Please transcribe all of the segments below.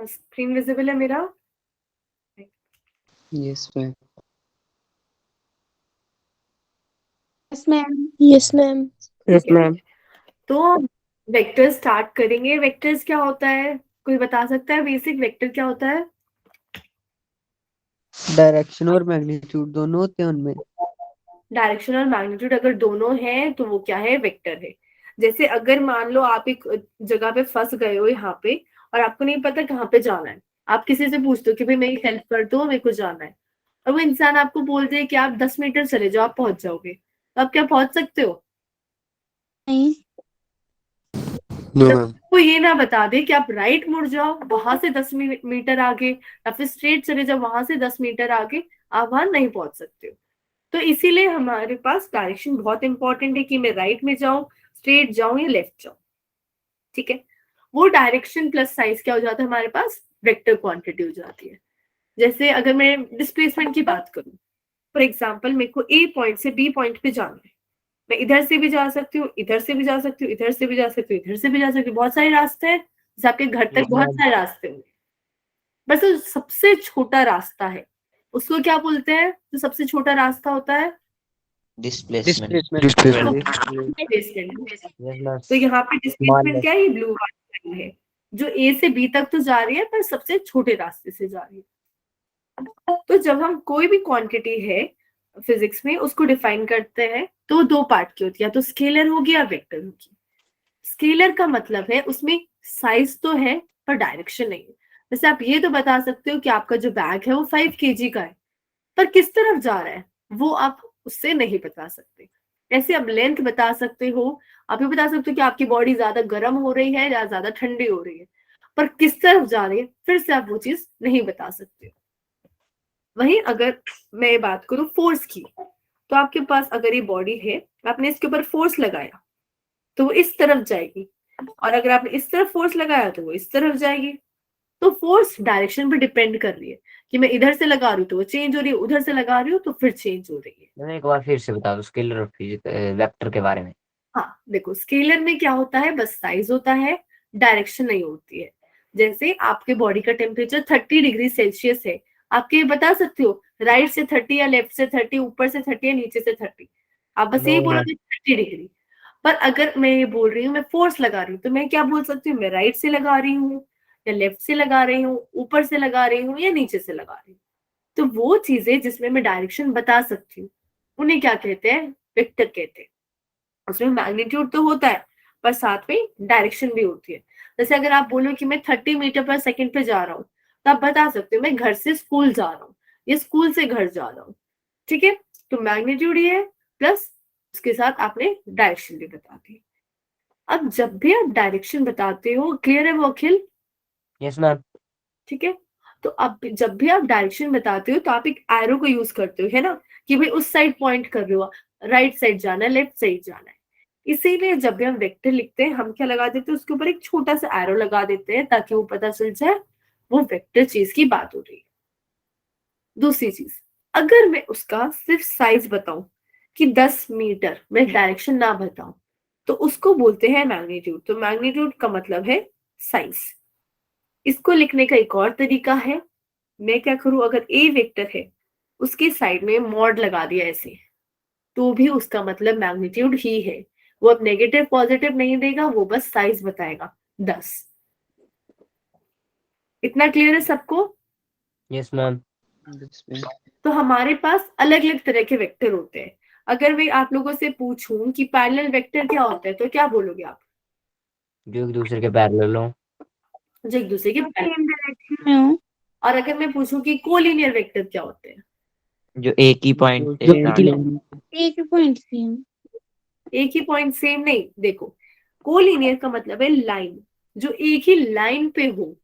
Screen visible है मेरा? Yes ma'am. Yes ma'am. Yes ma'am. ठीक है, तो वेक्टर स्टार्ट करेंगे। वेक्टर्स क्या होता है, कोई बता सकता है बेसिक वेक्टर क्या होता है? डायरेक्शन और मैग्नीट्यूड दोनों होते हैं उनमें। डायरेक्शन और मैग्नीट्यूड अगर दोनों हैं तो वो क्या है, वेक्टर है। जैसे अगर मान लो आप एक जगह पे फंस गए हो यहाँ पे, और आपको नहीं पता कहाँ पे जाना है, आप किसी से पूछते हो कि भाई मेरी हेल्प कर दो, मेरे को जाना है, और वो इंसान आपको बोल दे कि आप 10 मीटर चले जाओ, आप पहुंच जाओगे, तो आप क्या पहुंच सकते हो? नहीं। नो जब मैम। वो ये ना बता दे कि आप राइट मुड़ जाओ वहां से 10 मीटर आगे, या फिर स्ट्रेट चले जाओ वहां से 10 मीटर आगे, आप वहां नहीं पहुंच सकते हो। तो इसीलिए हमारे पास डायरेक्शन बहुत इंपॉर्टेंट है कि मैं राइट में जाऊं, स्ट्रेट जाऊं या लेफ्ट जाऊं। ठीक है, वो डायरेक्शन प्लस साइज क्या हो जाता है हमारे पास, वेक्टर क्वांटिटी हो जाती है। जैसे अगर मैं डिस्प्लेसमेंट की बात करूं, फॉर एग्जाम्पल मेरे को ए पॉइंट से बी पॉइंट पे जाना है, मैं इधर से भी जा सकती हूँ, इधर से भी जा सकती हूँ, इधर से भी जा सकती हूँ, इधर से भी जा सकती हूँ, बहुत सारे रास्ते हैं। जैसे आपके घर तक बहुत सारे रास्ते होंगे, बस जो सबसे छोटा रास्ता है उसको क्या बोलते हैं, जो सबसे छोटा रास्ता होता है? डिस्प्लेसमेंट। डिस्प्लेसमेंट। डिस्प्लेसमेंट। तो यहाँ पे डिस्प्लेसमेंट क्या है, ये ब्लू लाइन है जो ए से बी तक तो जा रही है पर सबसे छोटे रास्ते से जा रही है। तो जब हम कोई भी क्वांटिटी है फिजिक्स में उसको डिफाइन करते हैं तो दो पार्ट की होती है, या तो स्केलर होगी या वेक्टर होगी। स्केलर का मतलब है उसमें साइज तो है पर डायरेक्शन नहीं है। जैसे आप ये तो बता सकते हो कि आपका जो बैग है वो 5 kg का है, पर किस तरफ जा रहा है वो आप उससे नहीं बता सकते। ऐसे आप लेंथ बता सकते हो, आप ये बता सकते हो कि आपकी बॉडी ज्यादा गर्म हो रही है या ज्यादा ठंडी हो रही है, पर किस तरफ जा रही है फिर से आप वो चीज नहीं बता सकते। वहीं अगर मैं बात करूं फोर्स की, तो आपके पास अगर ये बॉडी है, आपने इसके ऊपर फोर्स लगाया तो वो इस तरफ जाएगी, और अगर आपने इस तरफ फोर्स लगाया तो वो इस तरफ जाएगी। तो फोर्स डायरेक्शन पर डिपेंड कर रही है कि मैं इधर से लगा रही हूँ तो वो चेंज हो रही है, उधर से लगा रही हूँ तो फिर चेंज हो रही है। एक बार फिर से बता दो स्केलर और वेक्टर के बारे में। हाँ देखो, स्केलर में क्या होता है, बस साइज होता है, डायरेक्शन नहीं होती है। जैसे आपके बॉडी का टेम्परेचर 30 डिग्री सेल्सियस है, आपके ये बता सकते हो राइट से 30 या लेफ्ट से 30, ऊपर से 30 या नीचे से 30, आप बस यही बोलोगे 30 डिग्री। पर अगर मैं ये बोल रही हूँ मैं फोर्स लगा रही हूँ, तो मैं क्या बोल सकती हूँ, मैं राइट से लगा रही हूँ या लेफ्ट से लगा रही हूँ, ऊपर से लगा रही हूँ या नीचे से लगा रही हूँ। तो वो चीजें जिसमें मैं डायरेक्शन बता सकती हूँ उन्हें क्या कहते हैं, वेक्टर कहते हैं। उसमें मैग्नीट्यूड तो होता है पर साथ में डायरेक्शन भी होती है। जैसे अगर आप बोलो कि मैं 30 मीटर पर सेकेंड पे जा रहा हूँ, तो आप बता सकते हो मैं घर से स्कूल जा रहा हूँ या स्कूल से घर जा रहा हूँ। ठीक है, तो मैग्नीट्यूड ये है, प्लस उसके साथ आपने डायरेक्शन भी बता दी। अब जब भी आप डायरेक्शन बताते हो, क्लियर है वो अखिल? Yes ma'am. ठीक है, तो अब जब भी आप डायरेक्शन बताते हो तो आप एक एरो को यूज करते हो, है ना, कि भाई उस साइड पॉइंट कर रहे हो, राइट साइड जाना है, लेफ्ट साइड जाना है। इसीलिए जब भी हम वेक्टर लिखते हैं हम क्या लगा देते हैं, उसके ऊपर एक छोटा सा एरो लगा देते हैं ताकि वो पता चल जाए वो वेक्टर चीज की बात हो रही है। दूसरी चीज, अगर मैं उसका सिर्फ साइज बताऊं कि 10 मीटर, मैं डायरेक्शन ना बताऊं, तो उसको बोलते हैं मैग्नीट्यूड। तो मैग्नीट्यूड का मतलब है साइज। इसको लिखने का एक और तरीका है, मैं क्या करूं, अगर ए वेक्टर है उसके साइड में मॉड लगा दिया ऐसे, तो भी उसका मतलब मैग्नीट्यूड ही है। वो अब नेगेटिव पॉजिटिव नहीं देगा, वो बस साइज बताएगा 10। इतना क्लियर है सबको? Yes ma'am. तो हमारे पास अलग अलग तरह के वेक्टर होते हैं। अगर मैं आप लोगों से पूछूं कि पैरेलल वेक्टर क्या होता है तो क्या बोलोगे आप? जो एक दूसरे के पैरेलल हो। जो एक दूसरे के सेम डायरेक्शन में हो। और अगर मैं पूछूं कि कोलिनियर वेक्टर क्या होते हैं? जो एक ही पॉइंट से स्टार्ट एक ही पॉइंट सेम। एक ही पॉइंट सेम नहीं, देखो कोलिनियर का मतलब है लाइन, जो एक ही लाइन पे हो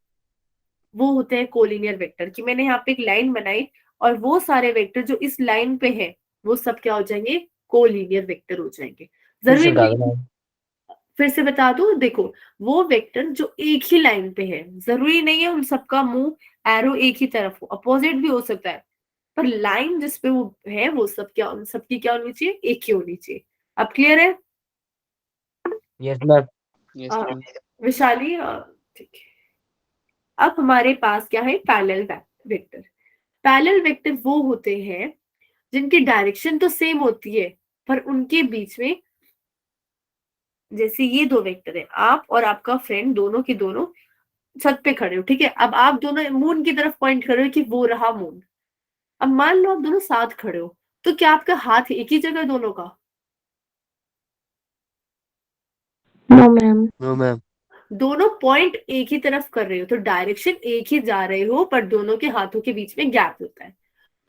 वो होते हैं कोलिनियर वेक्टर। कि मैंने यहाँ पे एक लाइन बनाई और वो सारे वेक्टर जो इस लाइन पे है वो सब क्या हो जाएंगे, कोलिनियर वेक्टर हो जाएंगे। फिर से जरूरी बता नहीं, दो। फिर से बता दूं, देखो वो वेक्टर जो एक ही लाइन पे है, जरूरी नहीं है उन सबका मुंह एरो एक ही तरफ हो, अपोजिट भी हो सकता है, पर लाइन जिसपे वो है वो सब क्या, उन सबकी क्या होनी चाहिए, एक ही होनी चाहिए। अब क्लियर है? Yes ma'am. विशाली ठीक है। अब हमारे पास क्या है, पैरेलल वेक्टर। पैरेलल वेक्टर वो होते हैं जिनकी डायरेक्शन तो सेम होती है पर उनके बीच में, जैसे ये दो वेक्टर है, आप और आपका फ्रेंड दोनों के दोनों छत पे खड़े हो, ठीक है। अब आप दोनों मून की तरफ पॉइंट कर रहे हो कि वो रहा मून। अब मान लो आप दोनों साथ खड़े हो, तो क्या आपका हाथ एक ही जगह दोनों का? No ma'am. No ma'am. दोनों पॉइंट एक ही तरफ कर रहे हो तो डायरेक्शन एक ही जा रहे हो, पर दोनों के हाथों के बीच में गैप होता है।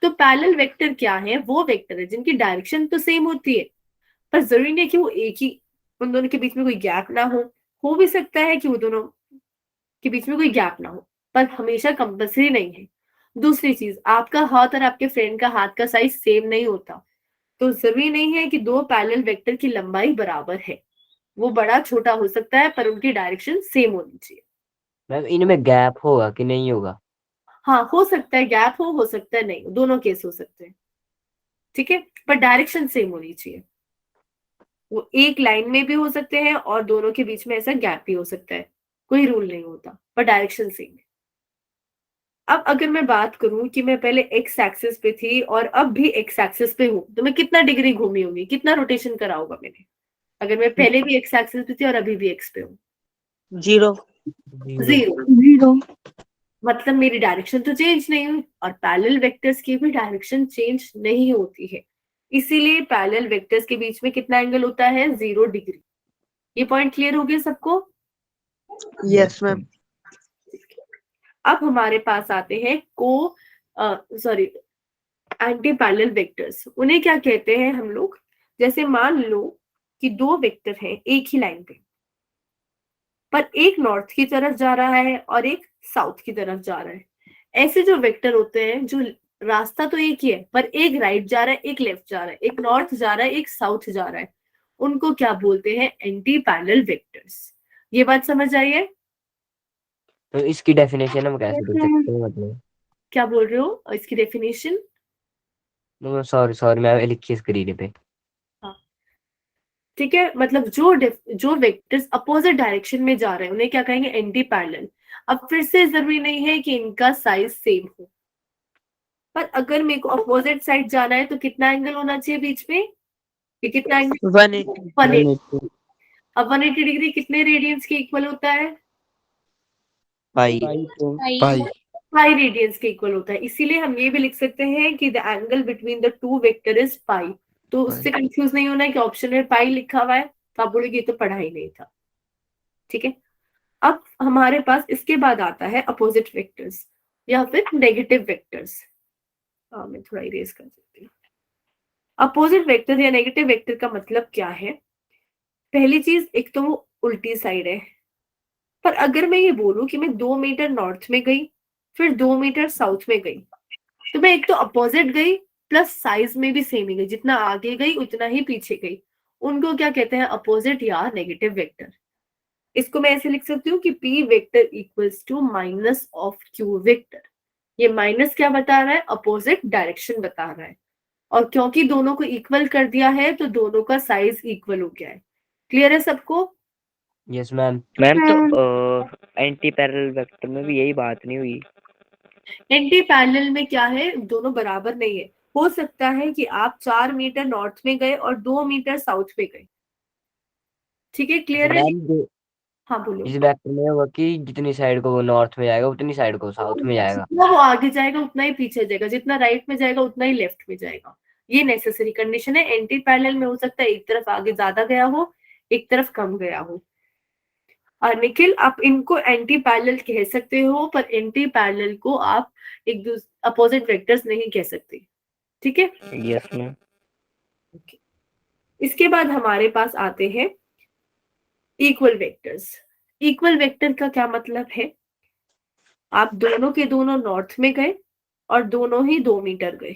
तो पैरेलल वेक्टर क्या है, वो वेक्टर है जिनकी डायरेक्शन तो सेम होती है पर जरूरी नहीं कि वो एक ही, उन दोनों के बीच में कोई गैप ना हो भी सकता है कि वो दोनों के बीच में कोई गैप ना हो, पर हमेशा कंपल्सरी नहीं है। दूसरी चीज, आपका हाथ और आपके फ्रेंड का हाथ का साइज सेम नहीं होता, तो जरूरी नहीं है कि दो पैरेलल वेक्टर की लंबाई बराबर है। वो बड़ा छोटा हो सकता है पर उनकी डायरेक्शन सेम होनी चाहिए। मैम इनमें गैप होगा कि नहीं होगा? हाँ, हो सकता है गैप हो सकता है नहीं, दोनों केस हो सकते हैं, ठीक है, पर डायरेक्शन सेम होनी चाहिए। वो एक लाइन में भी हो सकते हैं और दोनों के बीच में ऐसा गैप भी हो सकता है, कोई रूल नहीं होता, पर डायरेक्शन सेम है। अब अगर मैं बात करूं कि मैं पहले एक्स एक्सिस पे थी और अब भी एक्स एक्सिस पे हूं, तो मैं कितना डिग्री घूमी होंगी, कितना रोटेशन करा होगा मैंने, अगर मैं पहले भी एक्स एक्सिस पे थी और अभी भी एक्स पे हूं? 0। जीरो। 0। मतलब मेरी डायरेक्शन तो चेंज नहीं हुई, और पैरेलल वेक्टर्स की भी डायरेक्शन चेंज नहीं होती है, इसीलिए पैरेलल वेक्टर्स के बीच में कितना एंगल होता है, 0 डिग्री। ये पॉइंट क्लियर हो गया सबको? Yes ma'am. अब हमारे पास आते हैं एंटी पैरेलल वेक्टर्स। उन्हें क्या कहते हैं हम लोग, जैसे मान लो कि दो वेक्टर हैं एक ही लाइन पे, पर एक नॉर्थ की तरफ जा रहा है और एक साउथ की तरफ जा रहा है। ऐसे जो वेक्टर होते हैं, जो रास्ता तो एक ही है पर एक राइट जा रहा है एक लेफ्ट जा रहा है, एक नॉर्थ जा रहा है एक साउथ जा रहा है, उनको क्या बोलते हैं, एंटी पैरेलल वेक्टर्स। ये बात समझ आई है? तो इसकी डेफिनेशन हम कैसे दे सकते हैं? मतलब क्या बोल रहे हो, इसकी डेफिनेशन? सॉरी सॉरी मैं लिखी स्क्रीन पे। ठीक है, मतलब जो वेक्टर्स अपोजिट डायरेक्शन में जा रहे हैं उन्हें क्या कहेंगे, एंटी पैरेलल। अब फिर से जरूरी नहीं है कि इनका साइज सेम हो, पर अगर मेरे को अपोजिट साइड जाना है तो कितना एंगल होना चाहिए बीच में, ये कितना एंगल, 180। 180। अब 180 डिग्री कितने रेडियंस के इक्वल होता है, पाई। पाई। पाई रेडियंस के इक्वल होता है। इसीलिए हम ये भी लिख सकते हैं कि the angle between the two vector is pi. तो उससे कंफ्यूज नहीं होना कि ऑप्शन में पाई लिखा हुआ है तो आप बोलोगे ये तो पढ़ा ही नहीं था, ठीक है। अब हमारे पास इसके बाद आता है अपोजिट वेक्टर्स या फिर नेगेटिव वेक्टर्स। मैं थोड़ा इरेज कर देती हूँ। अपोजिट वेक्टर या नेगेटिव वेक्टर का मतलब क्या है, पहली चीज, एक तो वो उल्टी साइड है, पर अगर मैं ये बोलूं कि मैं 2 मीटर नॉर्थ में गई फिर 2 मीटर साउथ में गई, तो मैं एक तो अपोजिट गई प्लस साइज में भी सेम ही गई, जितना आगे गई उतना ही पीछे गई। उनको क्या कहते हैं, अपोजिट या नेगेटिव वेक्टर। इसको मैं ऐसे लिख सकती हूँ कि P vector equals to minus of Q vector. ये माइनस क्या बता रहा है, अपोजिट डायरेक्शन बता रहा है, और क्योंकि दोनों को इक्वल कर दिया है तो दोनों का साइज इक्वल हो गया है। क्लियर है सबको? Yes ma'am. मैम तो एंटी पैरेलल वेक्टर में भी यही बात नहीं हुई? एंटी पैरेलल में क्या है, दोनों बराबर नहीं है। हो सकता है कि आप 4 मीटर नॉर्थ में गए और 2 मीटर साउथ में गए, ठीक है, क्लियर है? हाँ बोलो। इस वेक्टर में होगा कि जितनी साइड को वो नॉर्थ में जाएगा उतनी साइड को साउथ में जाएगा। जितना वो आगे जाएगा उतना ही पीछे जाएगा, जितना राइट में जाएगा उतना ही लेफ्ट में जाएगा। ये नेसेसरी कंडीशन है। एंटी पैरेलल में हो सकता है एक तरफ आगे ज्यादा गया हो एक तरफ कम गया हो। और निखिल, आप इनको एंटी पैरेलल कह सकते हो पर एंटी पैरेलल को आप एक दूसरे अपोजिट वेक्टर्स नहीं कह सकते, ठीक है। Yes ma'am. इसके बाद हमारे पास आते हैं इक्वल वेक्टर्स। इक्वल वेक्टर का क्या मतलब है, आप दोनों के दोनों नॉर्थ में गए और दोनों ही 2 मीटर गए,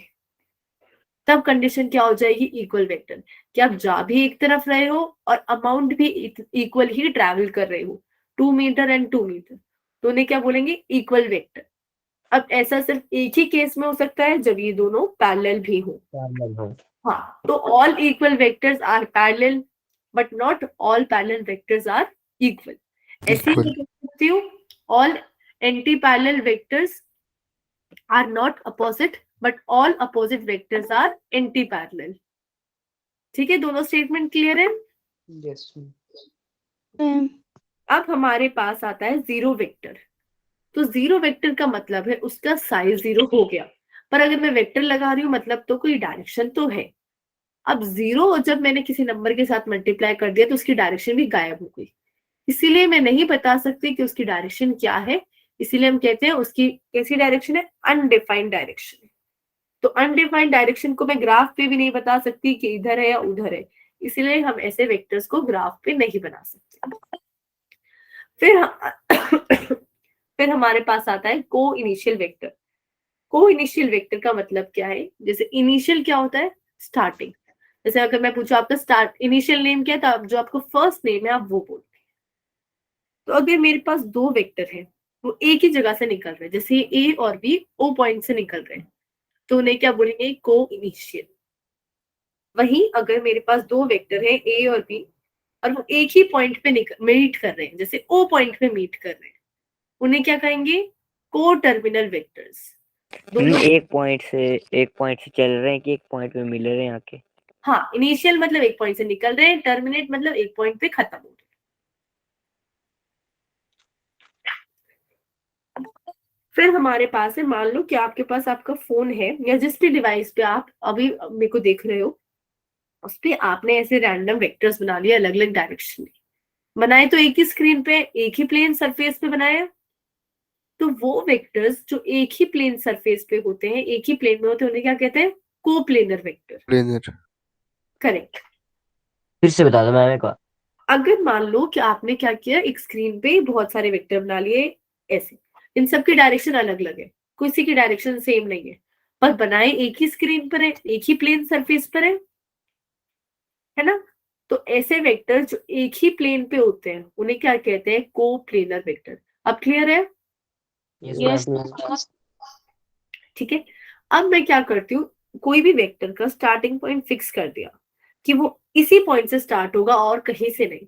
तब कंडीशन क्या हो जाएगी, इक्वल वेक्टर। कि आप जा भी एक तरफ रहे हो और अमाउंट भी इक्वल ही ट्रैवल कर रहे हो, 2 मीटर एंड 2 मीटर, तो उन्हें क्या बोलेंगे, इक्वल वेक्टर। अब ऐसा सिर्फ एक ही केस में हो सकता है जब ये दोनों पैरेलल भी हो। हाँ, तो all equal vectors are parallel but not all parallel vectors are equal. ऐसे ही कह सकती हूँ all anti parallel vectors are not opposite but all opposite vectors are anti parallel. ठीक है, दोनों स्टेटमेंट क्लियर है? Yes ma'am. मैम अब हमारे पास आता है जीरो वेक्टर। तो जीरो वेक्टर का मतलब है उसका साइज जीरो हो गया, पर अगर मैं वेक्टर लगा रही हूँ मतलब तो कोई डायरेक्शन तो है। अब जीरो जब मैंने किसी नंबर के साथ मल्टीप्लाई कर दिया तो उसकी डायरेक्शन भी गायब हो गई, इसीलिए मैं नहीं बता सकती कि उसकी डायरेक्शन क्या है। इसीलिए हम कहते हैं उसकी कैसी डायरेक्शन है, अनडिफाइंड डायरेक्शन। तो अनडिफाइंड डायरेक्शन को मैं ग्राफ पे भी नहीं बता सकती कि इधर है या उधर है, इसीलिए हम ऐसे वेक्टर्स को ग्राफ पे नहीं बना सकते। फिर हमारे पास आता है को इनिशियल वेक्टर। को इनिशियल वेक्टर का मतलब क्या है, जैसे इनिशियल क्या होता है, स्टार्टिंग। जैसे अगर मैं पूछूं आपका स्टार्ट इनिशियल नेम क्या है, तो आप जो आपको फर्स्ट नेम है आप वो बोलते हैं। तो अगर मेरे पास दो वेक्टर है वो एक ही जगह से निकल रहे हैं, जैसे ए और बी ओ पॉइंट से निकल रहे हैं, तो उन्हें क्या बोलेंगे, को इनिशियल। वहीं अगर मेरे पास दो वेक्टर है ए और बी और वो एक ही पॉइंट पे मीट कर रहे हैं, जैसे ओ पॉइंट पे मीट कर रहे हैं, उन्हें क्या कहेंगे, को टर्मिनल वेक्टर्स। दोनों एक पॉइंट से चल रहे हैं कि एक पॉइंट पे मिल रहे हैं आके? हाँ, इनिशियल मतलब एक पॉइंट से निकल रहे हैं, टर्मिनेट मतलब एक पॉइंट पे खत्म हो रहे हैं। फिर हमारे पास है, मान लो कि आपके पास आपका फोन है या जिस भी डिवाइस पे आप अभी मेरे को देख रहे हो, उस पे आपने ऐसे रैंडम वेक्टर्स बना लिए अलग अलग डायरेक्शन में। बनाए तो एक ही स्क्रीन पे एक ही प्लेन सरफेस पे बनाए, तो वो वेक्टर्स जो एक ही प्लेन सरफेस पे होते हैं, एक ही प्लेन में होते हैं, उन्हें क्या कहते हैं, कोप्लेनर वेक्टर। प्लेनर। करेक्ट। फिर से बता दो मैम एक बार। अगर मान लो कि आपने क्या किया, एक स्क्रीन पे बहुत सारे वेक्टर बना लिए ऐसे, इन सब की डायरेक्शन अलग अलग है, किसी की डायरेक्शन सेम नहीं है, पर बनाए एक ही स्क्रीन पर है, एक ही प्लेन सरफेस पर है ना। तो ऐसे वेक्टर जो एक ही प्लेन पे होते हैं उन्हें क्या कहते हैं, को प्लेनर वेक्टर। अब क्लियर है? यस ठीक है। अब मैं क्या करती हूँ, कोई भी वेक्टर का स्टार्टिंग पॉइंट फिक्स कर दिया कि वो इसी पॉइंट से स्टार्ट होगा और कहीं से नहीं,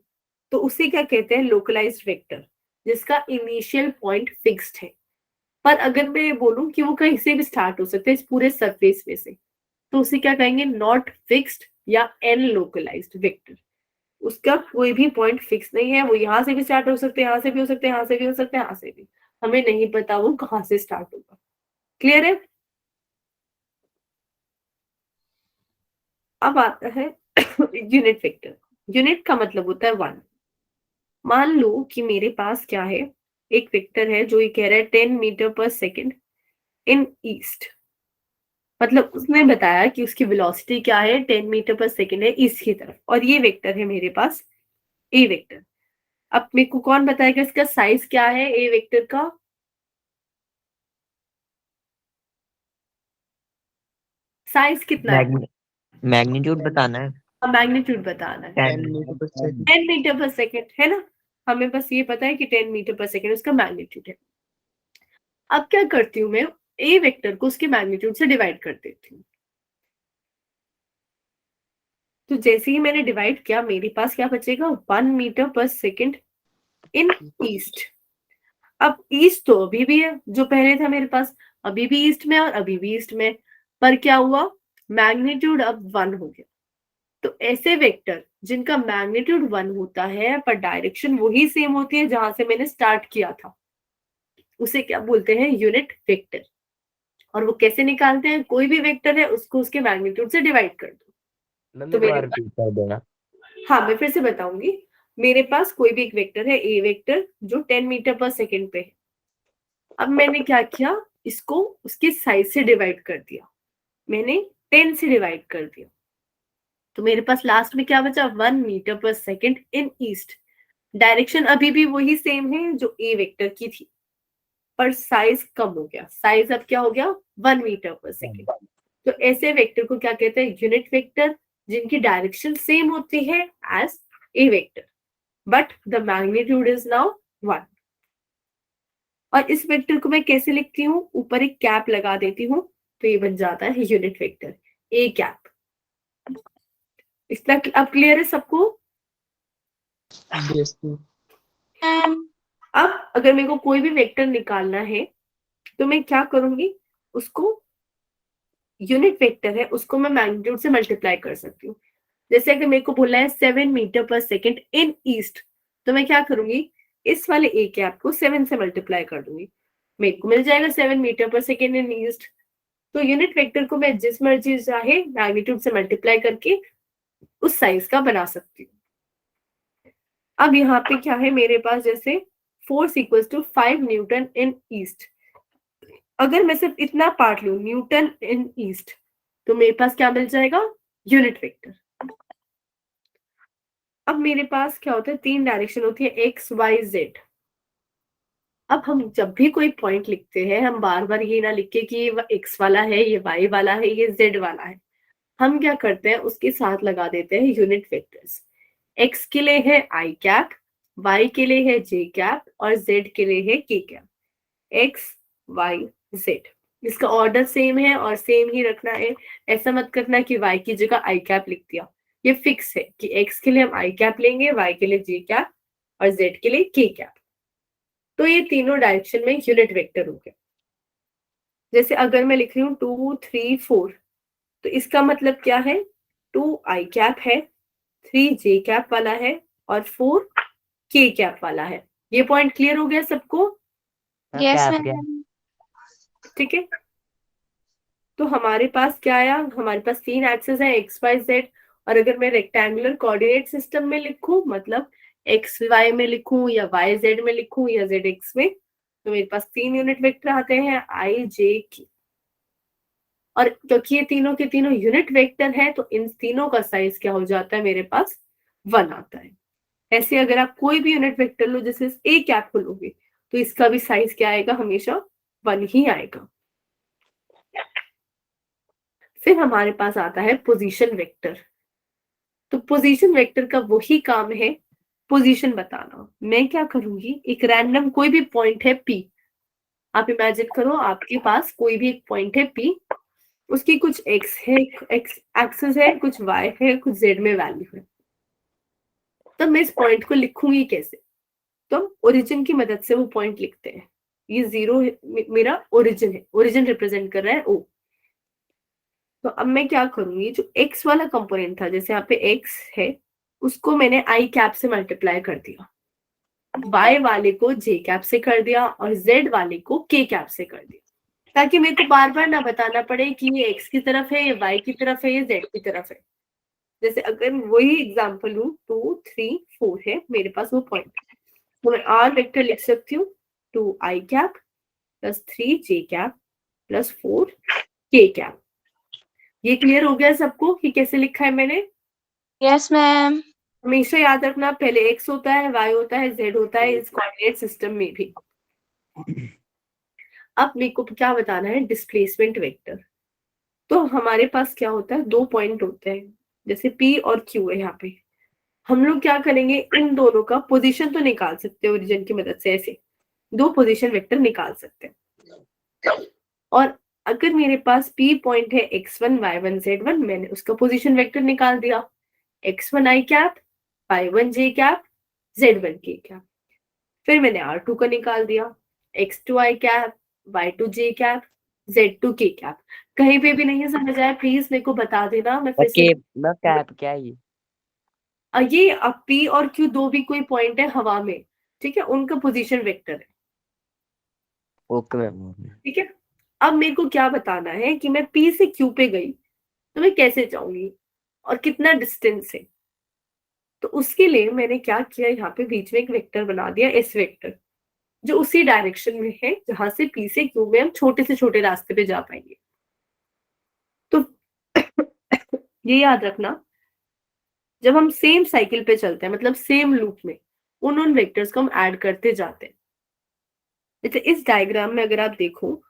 तो उसे क्या कहते हैं, लोकलाइज्ड वेक्टर, जिसका इनिशियल पॉइंट फिक्स्ड है। पर अगर मैं बोलूं कि वो कहीं से भी स्टार्ट हो सकते हैं इस पूरे सरफेस में से, तो उसे क्या कहेंगे, नॉट फिक्स्ड या एन लोकलाइज्ड वेक्टर। उसका कोई भी पॉइंट फिक्स नहीं है, वो यहाँ से भी स्टार्ट हो सकते हैं, यहाँ से भी हो सकते हैं, यहाँ से भी हो सकते हैं, यहाँ से भी, हमें नहीं पता वो कहाँ से स्टार्ट होगा। क्लियर है? अब आता है यूनिट वेक्टर। यूनिट का मतलब होता है वन। मान लो कि मेरे पास क्या है, एक वेक्टर है जो ये कह रहा है 10 मीटर पर सेकेंड इन ईस्ट। मतलब उसने बताया कि उसकी वेलोसिटी क्या है, 10 मीटर पर सेकेंड है ईस्ट की तरफ, और ये वेक्टर है मेरे पास ए वेक्टर। अब मेरे को कौन बताएगा इसका साइज क्या है ए वेक्टर का? साइज कितना है? मैग्नीट्यूड बताना है। मैग्नीट्यूड बताना है। 10 मीटर पर सेकेंड है ना, हमें बस ये पता है कि 10 मीटर पर सेकेंड उसका मैग्नीट्यूड है। अब क्या करती हूँ मैं, ए वेक्टर को उसके मैग्नीट्यूड से डिवाइड कर देती हूँ। तो जैसे ही मैंने डिवाइड किया मेरे पास क्या बचेगा, 1 मीटर पर सेकेंड इन ईस्ट। अब ईस्ट तो अभी भी है जो पहले था मेरे पास, अभी भी ईस्ट में और अभी भी ईस्ट में, पर क्या हुआ, मैग्नीट्यूड अब 1 हो गया। तो ऐसे वेक्टर जिनका मैग्नीट्यूड 1 होता है पर डायरेक्शन वही सेम होती है जहां से मैंने स्टार्ट किया था, उसे क्या बोलते हैं, यूनिट वेक्टर। और वो कैसे निकालते हैं, कोई भी वेक्टर है उसको उसके मैग्नीट्यूड से डिवाइड कर दो। तो मेरे रिपीट कर देना। हाँ, मैं फिर से बताऊंगी। मेरे पास कोई भी एक वेक्टर है ए वेक्टर जो 10 मीटर पर सेकेंड पे है। अब मैंने क्या किया, इसको उसके साइज से डिवाइड कर दिया, मैंने 10 से डिवाइड कर दिया, तो मेरे पास लास्ट में क्या बचा, 1 मीटर पर सेकेंड इन ईस्ट। डायरेक्शन अभी भी वही सेम है जो ए वेक्टर की थी, पर साइज कम हो गया। साइज अब क्या हो गया, 1 मीटर पर सेकेंड। तो ऐसे वेक्टर को क्या कहते हैं, यूनिट वेक्टर, जिनकी डायरेक्शन सेम होती है as a vector, but the magnitude is now 1। और इस वेक्टर को मैं कैसे लिखती हूँ, ऊपर एक कैप लगा देती हूँ, तो ये बन जाता है यूनिट वेक्टर, ए कैप। इसका अब क्लियर है सबको? यस मैम अब अगर अगर मेरे को कोई भी वेक्टर निकालना है तो मैं क्या करूंगी, उसको यूनिट वेक्टर है उसको मैं मैग्नीट्यूड से मल्टीप्लाई कर सकती हूँ। जैसे अगर मेरे को बोला है 7 मीटर पर सेकेंड इन ईस्ट, तो मैं क्या करूंगी, इस वाले ए कैप को 7 से मल्टीप्लाई कर दूंगी, मेरे को मिल जाएगा 7 मीटर पर सेकेंड इन ईस्ट। तो यूनिट वेक्टर को मैं जिस मर्जी चाहे मैग्नीट्यूड से मल्टीप्लाई करके उस साइज का बना सकती हूँ। अब यहाँ पे क्या है मेरे पास, जैसे force equals to 5 newton in east, अगर मैं सिर्फ इतना पार्ट लूं न्यूटन इन ईस्ट, तो मेरे पास क्या मिल जाएगा, यूनिट वेक्टर। अब मेरे पास क्या होता है, 3 डायरेक्शन होती है, एक्स वाई जेड। अब हम जब भी कोई पॉइंट लिखते हैं, हम बार बार ये ना लिखे कि ये एक्स वाला है, ये वाई वाला है, ये जेड वाला है। हम क्या करते हैं, उसके साथ लगा देते हैं यूनिट वेक्टर्स। एक्स के लिए है आई कैप, वाई के लिए है जे कैप और जेड के लिए है के कैप। एक्स वाई जेड, इसका ऑर्डर सेम है और सेम ही रखना है। ऐसा मत करना कि वाई की जगह आई कैप लिख दिया। ये फिक्स है कि एक्स के लिए हम आई कैप लेंगे, वाई के लिए जे कैप और जेड के लिए के कैप। तो ये तीनों डायरेक्शन में यूनिट वेक्टर हो गया। जैसे अगर मैं लिख रही हूँ 2 3 4, तो इसका मतलब क्या है, 2 आई कैप है, 3 जे कैप वाला है और 4 के कैप वाला है। ये पॉइंट क्लियर हो गया सबको? यस कैप क्या? मैम। ठीक है, तो हमारे पास क्या आया, हमारे पास 3 एक्सेस है, एक्स वाई जेड। और अगर मैं रेक्टेंगुलर कोऑर्डिनेट सिस्टम में लिखूं, मतलब एक्स वाई में लिखूं या वाई जेड में लिखूं या जेड एक्स में, तो मेरे पास 3 यूनिट वेक्टर आते हैं, आई जे के। और क्योंकि ये तीनों के तीनों यूनिट वेक्टर है, तो इन तीनों का साइज क्या हो जाता है, मेरे पास 1 आता है। ऐसे अगर आप कोई भी यूनिट वेक्टर लो, जैसे ए कैप को लोगे, तो इसका भी साइज क्या आएगा, हमेशा 1 ही आएगा। फिर हमारे पास आता है पोजीशन वेक्टर। तो पोजीशन वेक्टर का वही काम है, पोजीशन बताना। मैं क्या करूंगी, एक रैंडम कोई भी पॉइंट है P, आप इमेजिन करो आपके पास कोई भी एक पॉइंट है P, उसकी कुछ x है, x एक्सिस है, कुछ y है, कुछ z में वैल्यू है। तब मैं इस पॉइंट को लिखूंगी कैसे, तो हम ओरिजिन की मदद से वो पॉइंट लिखते हैं। ये 0 मेरा ओरिजिन है, ओरिजिन रिप्रेजेंट कर रहा है O। तो अब मैं क्या करूंगी, जो x वाला कंपोनेंट था, जैसे यहाँ पे x है, उसको मैंने i कैप से मल्टीप्लाई कर दिया, y वाले को j कैप से कर दिया और z वाले को k कैप से कर दिया, ताकि मेरे को बार बार ना बताना पड़े कि ये x की तरफ है, ये y की तरफ है, ये z की तरफ है। जैसे अगर वही एग्जांपल लूं, 2 3 4 है मेरे पास वो पॉइंट, तो मैं r वेक्टर लिख सकती हूँ 2 i cap plus 3 j cap plus 4 k cap. ये क्लियर हो गया सबको कि कैसे लिखा है मैंने? Yes ma'am. हमेशा याद रखना, पहले x होता है, y होता है, z होता है इस कोऑर्डिनेट सिस्टम में भी। अब मेरे को क्या बताना है, डिस्प्लेसमेंट वेक्टर। तो हमारे पास क्या होता है, 2 पॉइंट होते हैं, जैसे P और Q है। यहाँ पे हम लोग क्या करेंगे, इन दोनों का पोजीशन तो निकाल सकते हैं ओरिजिन की मदद से, ऐसे 2 पोजीशन वेक्टर निकाल सकते हैं। और अगर मेरे पास P पॉइंट है x1 y1 z1, मैंने उसका पोजीशन वेक्टर निकाल दिया, x1 i cap, y1 j cap, z1 k cap. फिर मैंने r2 का निकाल दिया, x2 i cap, y2 j cap, z2 k cap. कहीं पे भी नहीं समझ आया प्लीज मेरे को बता देना, मैं फिर से। कैप क्या है ये? ये अब P और Q दो भी कोई पॉइंट है हवा में, ठीक है, उनका पोजीशन वेक्टर है। Okay ma'am. ठीक है, अब मेरे को क्या बताना है कि मैं P से Q पे गई तो मैं कैसे जाऊंगी और कितना डिस्टेंस है। तो उसके लिए मैंने क्या किया, यहाँ पे बीच में एक वेक्टर बना दिया, एस वेक्टर, जो उसी डायरेक्शन में है जहां से P से Q में हम छोटे से छोटे रास्ते पे जा पाएंगे। तो ये याद रखना, जब हम सेम साइकिल पे चलते हैं, मतलब सेम लूप में, उन वेक्टर्स को हम ऐड करते जाते हैं। जैसे इस डायग्राम में अगर आप देखो,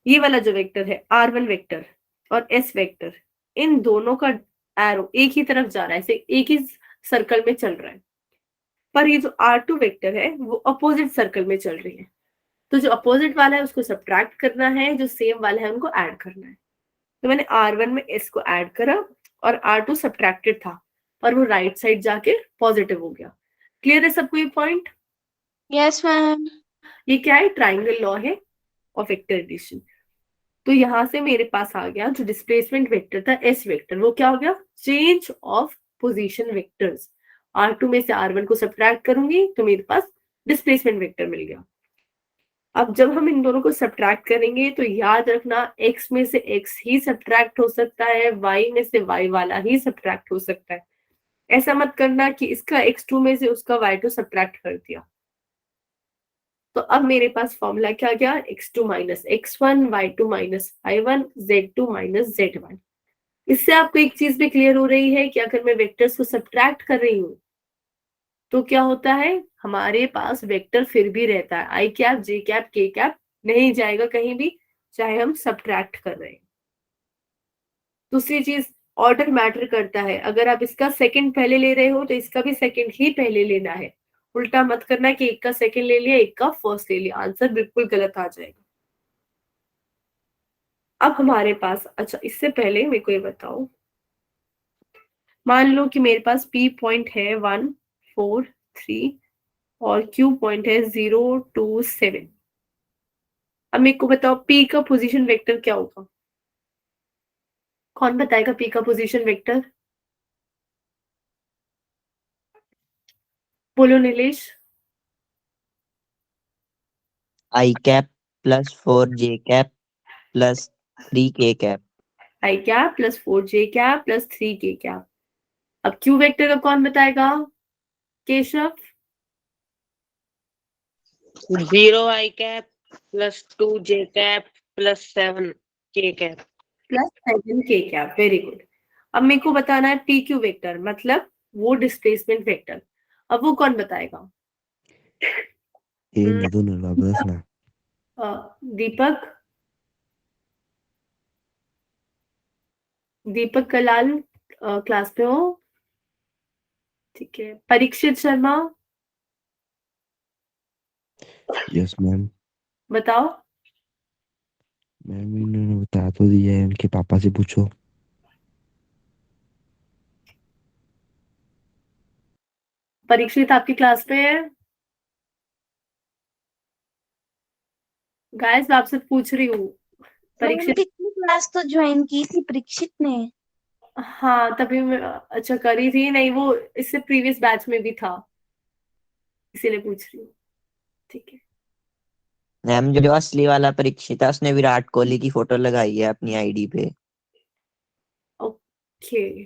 ये वाला जो वेक्टर है R1 वेक्टर और S वेक्टर, इन दोनों का एरो एक ही तरफ जा रहा है, एक ही सर्कल में चल रहा है। पर ये जो R2 वेक्टर है वो अपोजिट सर्कल में चल रही है। तो जो अपोजिट वाला है उसको सब्ट्रैक्ट करना है, जो सेम वाला है उनको ऐड करना है। तो मैंने R1 में S को ऐड करा और R2 सब्ट्रैक्टेड था और वो राइट साइड जाके पॉजिटिव हो गया। क्लियर है सबको ये पॉइंट? Yes, ma'am. ये क्या है? ट्राइंगल लॉ है ऑफ वेक्टर एडिशन। तो यहां से मेरे पास आ गया जो डिस्प्लेसमेंट वेक्टर था एस वेक्टर, वो क्या हो गया? Change of position vectors. R2 में से R1 को सब्ट्रैक्ट करूंगी तो मेरे पास डिस्प्लेसमेंट वेक्टर मिल गया। अब जब हम इन दोनों को सब्ट्रैक्ट करेंगे तो याद रखना x में से x ही सब्ट्रैक्ट हो सकता है, y में से y वाला ही सब्ट्रैक्ट हो सकता है। ऐसा मत करना कि इसका x2 में से उसका y2 सब्ट्रैक्ट कर दिया। तो अब मेरे पास फॉर्मूला क्या गया? x2 minus x1, y2 minus y1, z2 minus z1। इससे आपको एक चीज भी क्लियर हो रही है कि अगर मैं वेक्टर्स को सब्ट्रैक्ट कर रही हूँ तो क्या होता है? हमारे पास वेक्टर फिर भी रहता है, आई कैप, जे कैप, के कैप नहीं जाएगा कहीं भी, चाहे हम सब्ट्रैक्ट कर रहे हैं। दूसरी चीज, ऑर्डर मैटर करता है। अगर आप इसका सेकंड पहले ले रहे हो तो इसका भी सेकंड ही पहले लेना है। उल्टा मत करना कि एक का सेकंड ले लिया, एक का फर्स्ट ले लिया, आंसर बिल्कुल गलत आ जाएगा। अब हमारे पास, अच्छा इससे पहले मेरे को ये बताओ, मान लो कि मेरे पास P पॉइंट है 1, 4, 3 और Q पॉइंट है 0, 2, 7। अब मेरे को बताओ P का पोजीशन वेक्टर क्या होगा? कौन बताएगा P का पोजीशन वेक्टर? बोलो Nilesh. I cap plus 4j cap plus 3k cap. I cap plus 4j cap plus 3k cap. अब Q वेक्टर का कौन बताएगा? Keshav. 0 I cap plus 2 J cap plus 7 K cap. Plus 7k cap. Very good. अब मेरे को बताना है PQ vector, मतलब वो डिस्प्लेसमेंट वेक्टर। अब वो कौन बताएगा? दीपक। दीपक कलाल क्लास में हो? ठीक है। परीक्षित शर्मा। Yes ma'am. बताओ। मैम इन्होंने बता तो दिया है, उनके पापा से पूछो। परीक्षित आपकी क्लास में है? गाइस मैं आपसे पूछ रही हूँ। परीक्षित। पिछली क्लास तो ज्वाइन की थी परीक्षित ने। हाँ तभी मैं, अच्छा करी थी नहीं, वो इससे प्रीवियस बैच में भी था, इसीलिए पूछ रही हूँ। ठीक है। मैम जो असली वाला परीक्षित है उसने विराट कोहली की फोटो लगाई है अपनी आईडी पे। ओके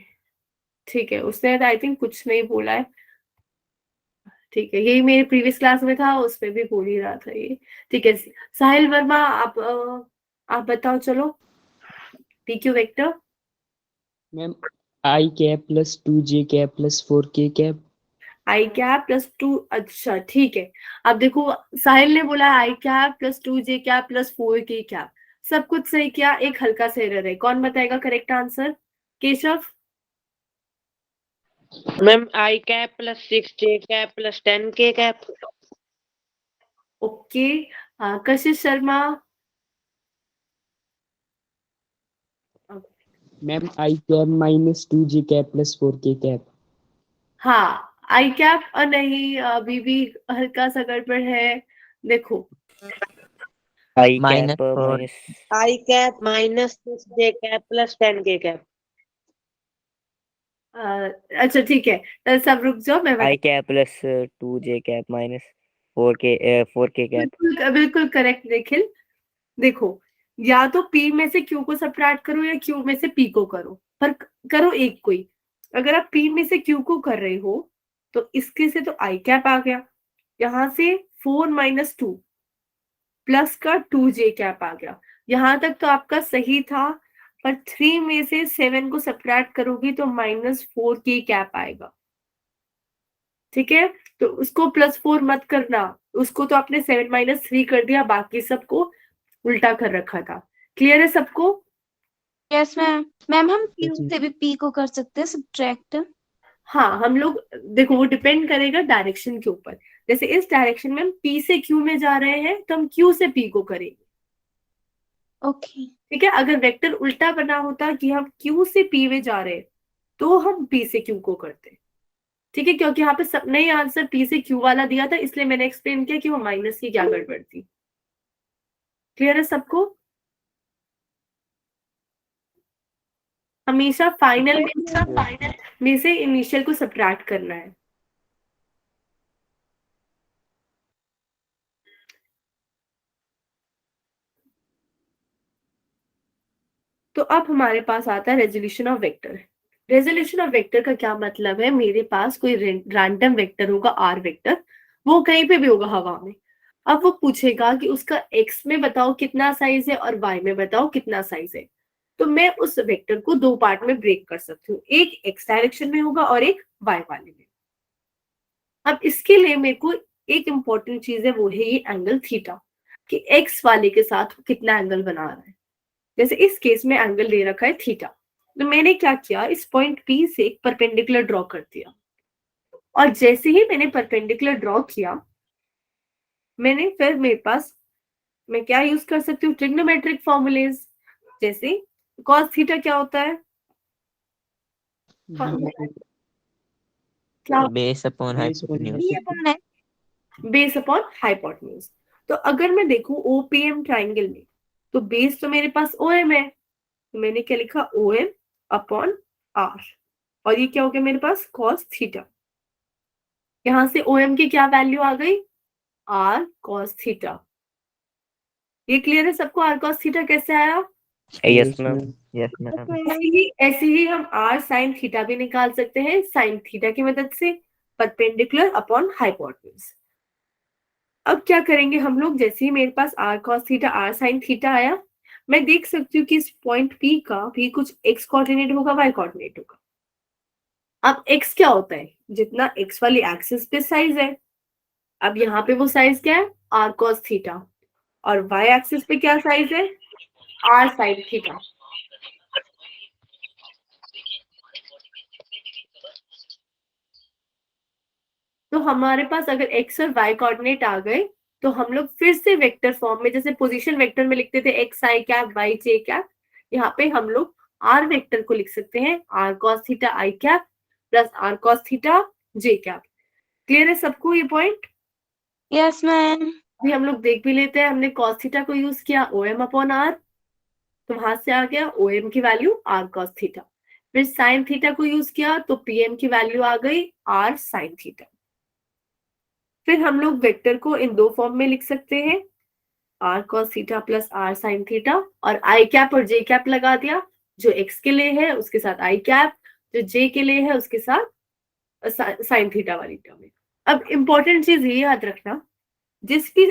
ठीक है, उसने आई थिंक कुछ नहीं बोला है। ठीक है, यही मेरे प्रीवियस क्लास में था, उसमें भी बोल ही रहा था ये। ठीक है। साहिल वर्मा आप बताओ चलो PQ vector. Ma'am I cap plus 2j cap plus 4k cap. I cap plus 2, अच्छा ठीक है। अब देखो साहिल ने बोला I cap plus 2j cap plus 4k cap, सब कुछ सही किया, एक हल्का सा एरर है। कौन बताएगा correct answer? Keshav. Ma'am, I cap plus 6 J cap plus 10 K cap. Okay. Kashish Sharma. Ma'am I cap minus 2j cap plus 4k cap. हाँ आई कैप, और नहीं अभी भी हल्का सा गड़बड़ है। देखो आई Minus cap 4. Minus I cap minus 6 J cap plus 10 K cap. अच्छा ठीक है, तो सब रुक जाओ, मैं I cap plus 2j cap minus 4k cap. बिल्कुल बिल्कुल करेक्ट निखिल। देखो या तो P में से Q को सब्ट्रैक्ट करो या Q में से P को करो, पर करो एक कोई। अगर आप P में से Q को कर रहे हो तो इसके से तो आई कैप आ गया, यहाँ से 4 माइनस 2 प्लस का 2j कैप आ गया। यहां तक तो आपका सही था, पर 3 में से 7 को सब्ट्रैक्ट करोगी तो -4k कैप आएगा। ठीक है, तो उसको +4 मत करना, उसको तो आपने 7 - 3 कर दिया, बाकी सबको उल्टा कर रखा था। क्लियर है सबको? Yes ma'am. मैम हम Q से भी P को कर सकते हैं सब्ट्रैक्ट। हाँ हम लोग, देखो वो डिपेंड करेगा डायरेक्शन के ऊपर। जैसे इस डायरेक्शन में हम P से Q में जा रहे हैं तो हम Q से P को करेंगे। ओके। ठीक है, अगर वेक्टर उल्टा बना होता कि हम Q से P में जा रहे हैं तो हम P से Q को करते। ठीक है, क्योंकि यहाँ पे सबने ही आंसर P से Q वाला दिया था, इसलिए मैंने एक्सप्लेन किया कि वो माइनस की क्या गड़बड़ थी। क्लियर है सबको? हमेशा फाइनल में से इनिशियल को सब्ट्रैक्ट करना है। तो अब हमारे पास आता है resolution of vector. Resolution of vector का क्या मतलब है, मेरे पास कोई रैंडम वेक्टर होगा आर वेक्टर, वो कहीं पे भी होगा हवा में। अब वो पूछेगा कि उसका एक्स में बताओ कितना साइज है और वाई में बताओ कितना साइज है। तो मैं उस वेक्टर को दो पार्ट में ब्रेक कर सकती हूँ, एक एक्स डायरेक्शन में होगा और एक वाई वाले में। अब इसके लिए मेरे को एक इंपॉर्टेंट चीज है, वो है ये एंगल थीटा, कि एक्स वाले के साथ कितना एंगल बना रहा है। जैसे इस केस में एंगल दे रखा है थीटा, तो मैंने क्या किया, इस पॉइंट P से एक परपेंडिकुलर ड्रॉ कर दिया, और जैसे ही मैंने परपेंडिकुलर ड्रॉ किया, मैंने फिर मेरे पास मैं क्या यूज कर सकती हूँ, ट्रिग्नोमेट्रिक फॉर्मूलेज। जैसे cos थीटा क्या होता है, क्या, base upon Base upon hypotenuse. Base upon hypotenuse. तो अगर मैं देखूं OPM ट्राइंगल में, तो बेस तो मेरे पास OM है, तो मैंने क्या लिखा, OM अपॉन R, और ये क्या हो गया मेरे पास, cos थीटा। यहां से OM की क्या वैल्यू आ गई, R cos थीटा। ये क्लियर है सबको, R cos थीटा कैसे आया? Yes ma'am, yes ma'am. ऐसे ही हम R sin थीटा भी निकाल सकते हैं sin थीटा की मदद से, परपेंडिकुलर अपॉन हाइपोटेन्यूज। अब क्या करेंगे हम लोग, जैसे ही मेरे पास R cos theta R sin theta आया, मैं देख सकती हूँ कि इस पॉइंट P का भी कुछ x कोऑर्डिनेट होगा, y कोऑर्डिनेट होगा। अब x क्या होता है, जितना x वाली एक्सिस पे साइज है। अब यहाँ पे वो साइज क्या है, R cos थीटा, और y एक्सिस पे क्या साइज है, R sin थीटा। तो हमारे पास अगर x और y कोऑर्डिनेट आ गए, तो हम लोग फिर से वेक्टर फॉर्म में, जैसे पोजीशन वेक्टर में लिखते थे x i cap y j cap, यहाँ पे हम लोग r वेक्टर को लिख सकते हैं r cos theta i cap plus r cos theta j cap. Clear है सबको ये पॉइंट? Yes ma'am. अभी हम लोग देख भी लेते हैं, हमने cos थीटा को यूज किया OM अपॉन r, तो वहां से आ गया OM की वैल्यू r cos थीटा। फिर sin थीटा को यूज किया तो PM की वैल्यू आ गई r sin थीटा। फिर हम लोग वेक्टर को इन दो फॉर्म में लिख सकते हैं, r cos theta plus r sin theta, और i कैप और j कैप लगा दिया, जो x के लिए है उसके साथ i कैप, जो j के लिए है उसके साथ sin थीटा वाली टर्म है। अब इंपॉर्टेंट चीज ये याद रखना, जिस भी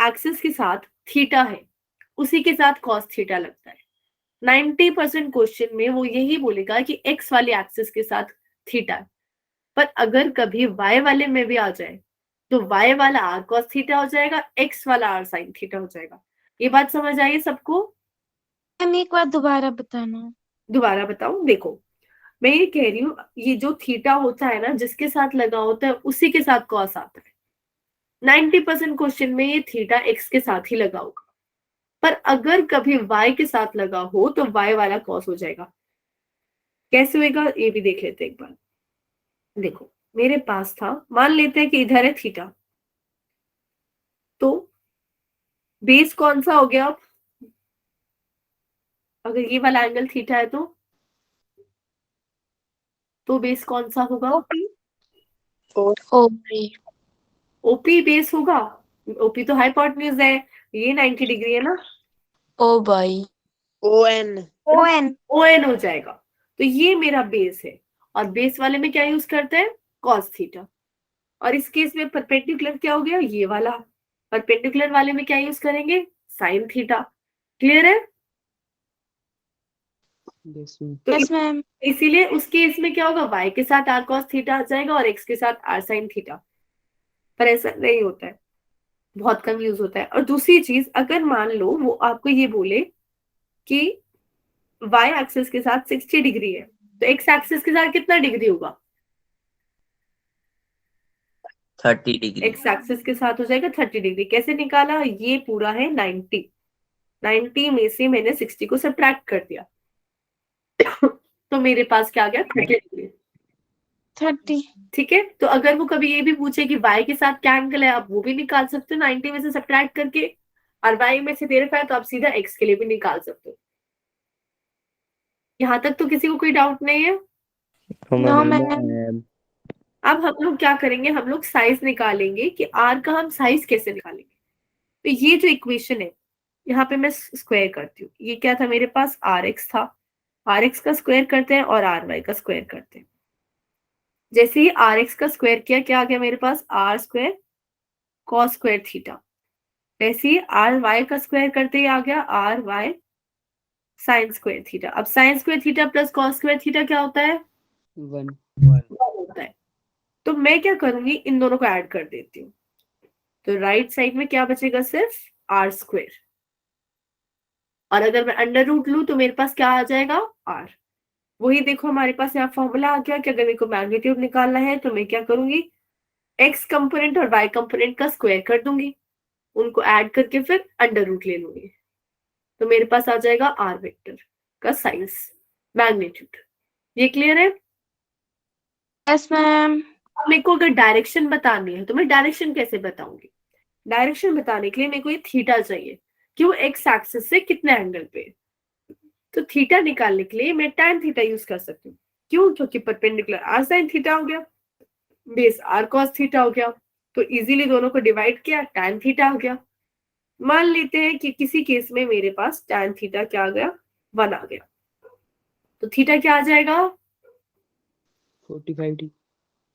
एक्सिस के साथ थीटा है उसी के साथ cos थीटा लगता है। 90% क्वेश्चन में वो यही बोलेगा कि x वाली एक्सिस के साथ थीटा है, पर अगर कभी y वाले में भी आ जाए तो y वाला r cos थीटा हो जाएगा, x वाला r sin थीटा हो जाएगा। ये बात समझ आई सबको? मैम एक बार दोबारा बताना। दोबारा बताऊं, देखो मैं ये कह रही हूँ, ये जो थीटा होता है ना, जिसके साथ लगा होता है उसी के साथ cos आता है। 90% क्वेश्चन में ये थीटा x के साथ ही लगा होगा, पर अगर कभी y के साथ लगा हो तो y वाला cos हो जाएगा। कैसे होएगा ये भी देख लेते हैं एक बार। देखो मेरे पास था, मान लेते हैं कि इधर है थीटा, तो बेस कौन सा हो गया, अब अगर ये वाला एंगल थीटा है तो बेस कौन सा होगा, ओपी। ओपी बेस होगा। ओपी तो हाइपोटेन्यूज है, ये 90 डिग्री है ना, O by. ON on. ON हो जाएगा। तो ये मेरा बेस है, और बेस वाले में क्या यूज करते हैं, cos थीटा, और इस केस में परपेंडिकुलर क्या हो गया, ये वाला। परपेंडिकुलर वाले में क्या यूज करेंगे, sin थीटा। क्लियर है? Yes, ma'am. तो यस मैम। इसीलिए उस केस में क्या होगा, y के साथ r cos थीटा आ जाएगा और x के साथ r sin थीटा। पर ऐसा नहीं होता है, बहुत कम यूज होता है। और दूसरी चीज, अगर मान लो वो आपको ये बोले कि y एक्सिस के साथ 60 डिग्री है, तो x एक्सिस के साथ कितना डिग्री होगा, 30 डिग्री। x एक्सिस के साथ हो जाएगा 30 डिग्री। कैसे निकाला, ये पूरा है 90 में से मैंने 60 को सब्ट्रैक्ट कर दिया तो मेरे पास क्या आ गया, 30 डिग्री। 30। ठीक है, तो अगर वो कभी ये भी पूछे कि y के साथ क्या एंगल है, आप वो भी निकाल सकते हो 90 में से सब्ट्रैक्ट करके, और y में से दे रखा है तो आप सीधा x के लिए भी निकाल सकते हो। यहाँ तक तो किसी को कोई डाउट नहीं है? No ma'am. अब हम लोग क्या करेंगे, हम लोग साइज निकालेंगे कि r का हम साइज कैसे निकालेंगे। तो ये जो इक्वेशन है, यहाँ पे मैं स्क्वायर करती हूँ। ये क्या था मेरे पास, rx था, rx का स्क्वायर करते हैं और ry का स्क्वायर करते हैं। जैसे ही rx का स्क्वायर किया, क्या आ गया मेरे पास, r square cos square theta. वैसे ही ry का स्क्वायर करते ही आ गया ry साइन स्क्वायर थीटा। अब sine square theta plus cos square theta क्या होता है, 1। 1 होता है। तो मैं क्या करूंगी, इन दोनों को ऐड कर देती हूँ। तो राइट साइड में क्या बचेगा, सिर्फ r स्क्वायर, और अगर मैं अंडर रूट लूं तो मेरे पास क्या आ जाएगा, r। वही देखो हमारे पास यहाँ फॉर्मूला आ गया कि अगर मेरे को मैग्नीट्यूड निकालना है तो मैं क्या करूंगी, x कंपोनेंट और y कंपोनेंट का स्क्वायर कर दूंगी, उनको ऐड करके फिर अंडर रूट ले लूंगी, तो मेरे पास आ जाएगा r वेक्टर का साइज, मैग्नीट्यूड। ये क्लियर है? Yes ma'am. मेरे को अगर डायरेक्शन बतानी है तो मैं डायरेक्शन कैसे बताऊंगी, डायरेक्शन बताने के लिए मेरे को ये थीटा चाहिए कि वो एक्स एक्सिस से कितने एंगल पे है। तो थीटा निकालने के लिए मैं tan थीटा यूज कर सकती हूँ। क्यों? क्योंकि परपेंडिकुलर r sin थीटा हो गया, बेस r cos थीटा हो गया, तो इजीली दोनों को डिवाइड किया, tan थीटा हो गया। मान लेते हैं कि किसी केस में मेरे पास tan थीटा क्या आ गया, 1 आ गया, तो थीटा क्या आ जाएगा, 45 डिग्री।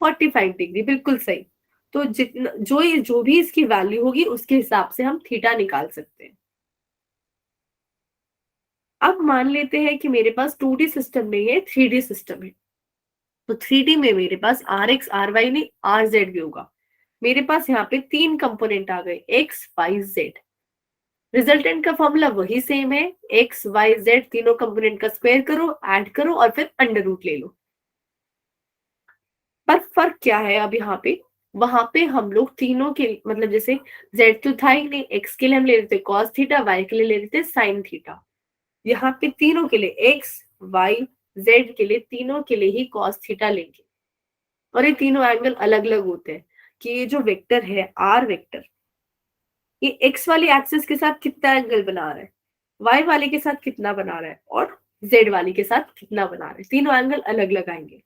45 डिग्री, बिल्कुल सही। तो जितना जो भी इसकी वैल्यू होगी उसके हिसाब से हम थीटा निकाल सकते हैं। अब मान लेते हैं कि मेरे पास 2D सिस्टम नहीं है, 3D सिस्टम है। तो 3D में मेरे पास rx ry नहीं rz भी होगा। मेरे पास यहाँ पे 3 कंपोनेंट आ गए, x y z। रिजल्टेंट का फॉर्मूला वही सेम है, x y z तीनों कंपोनेंट का स्क्वायर करो, ऐड करो और फिर अंडर रूट ले लो। पर फर्क क्या है अब यहाँ पे, वहां पे हम लोग तीनों के मतलब जैसे z तो था ही नहीं, x के लिए हम ले लेते cos थीटा, y के लिए ले लेते sin थीटा। यहाँ पे तीनों के लिए x y z के लिए तीनों के लिए ही cos थीटा लेंगे। और ये तीनों एंगल अलग अलग होते हैं कि ये जो वेक्टर है r वेक्टर, ये x वाली एक्सिस के साथ कितना एंगल बना रहा है, y वाले के साथ कितना बना रहा है और z वाली के साथ कितना बना रहा है। तीनों एंगल अलग लगाएंगे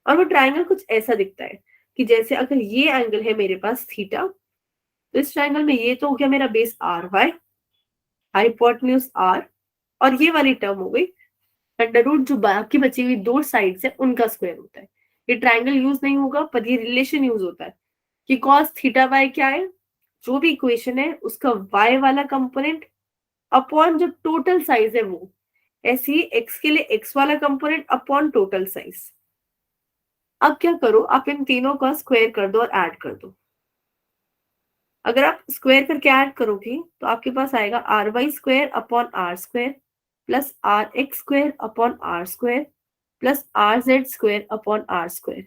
और वो ट्रायंगल कुछ ऐसा दिखता है कि जैसे अगर ये एंगल है मेरे पास थीटा, तो इस ट्रायंगल में ये तो हो गया मेरा base R Y, hypotenuse R, और ये वाली टर्म हो गई अंडर रूट, जो बाकी बची हुई दो साइड्स है उनका स्क्वायर होता है। ये ट्रायंगल यूज नहीं होगा पर ये रिलेशन यूज होता है कि कॉस थीटा वाई क्या है, जो भी इक्वेशन है उसका वाई वाला कंपोनेंट अपॉन जो टोटल साइज है वो, ऐसे ही एक्स के लिए एक्स वाला कंपोनेंट अपॉन टोटल साइज। अब क्या करो, आप इन तीनों का स्क्वायर कर दो और ऐड कर दो। अगर आप स्क्वायर करके ऐड करोगे तो आपके पास आएगा R Y square upon R square plus R X square upon R square plus R Z square upon R square.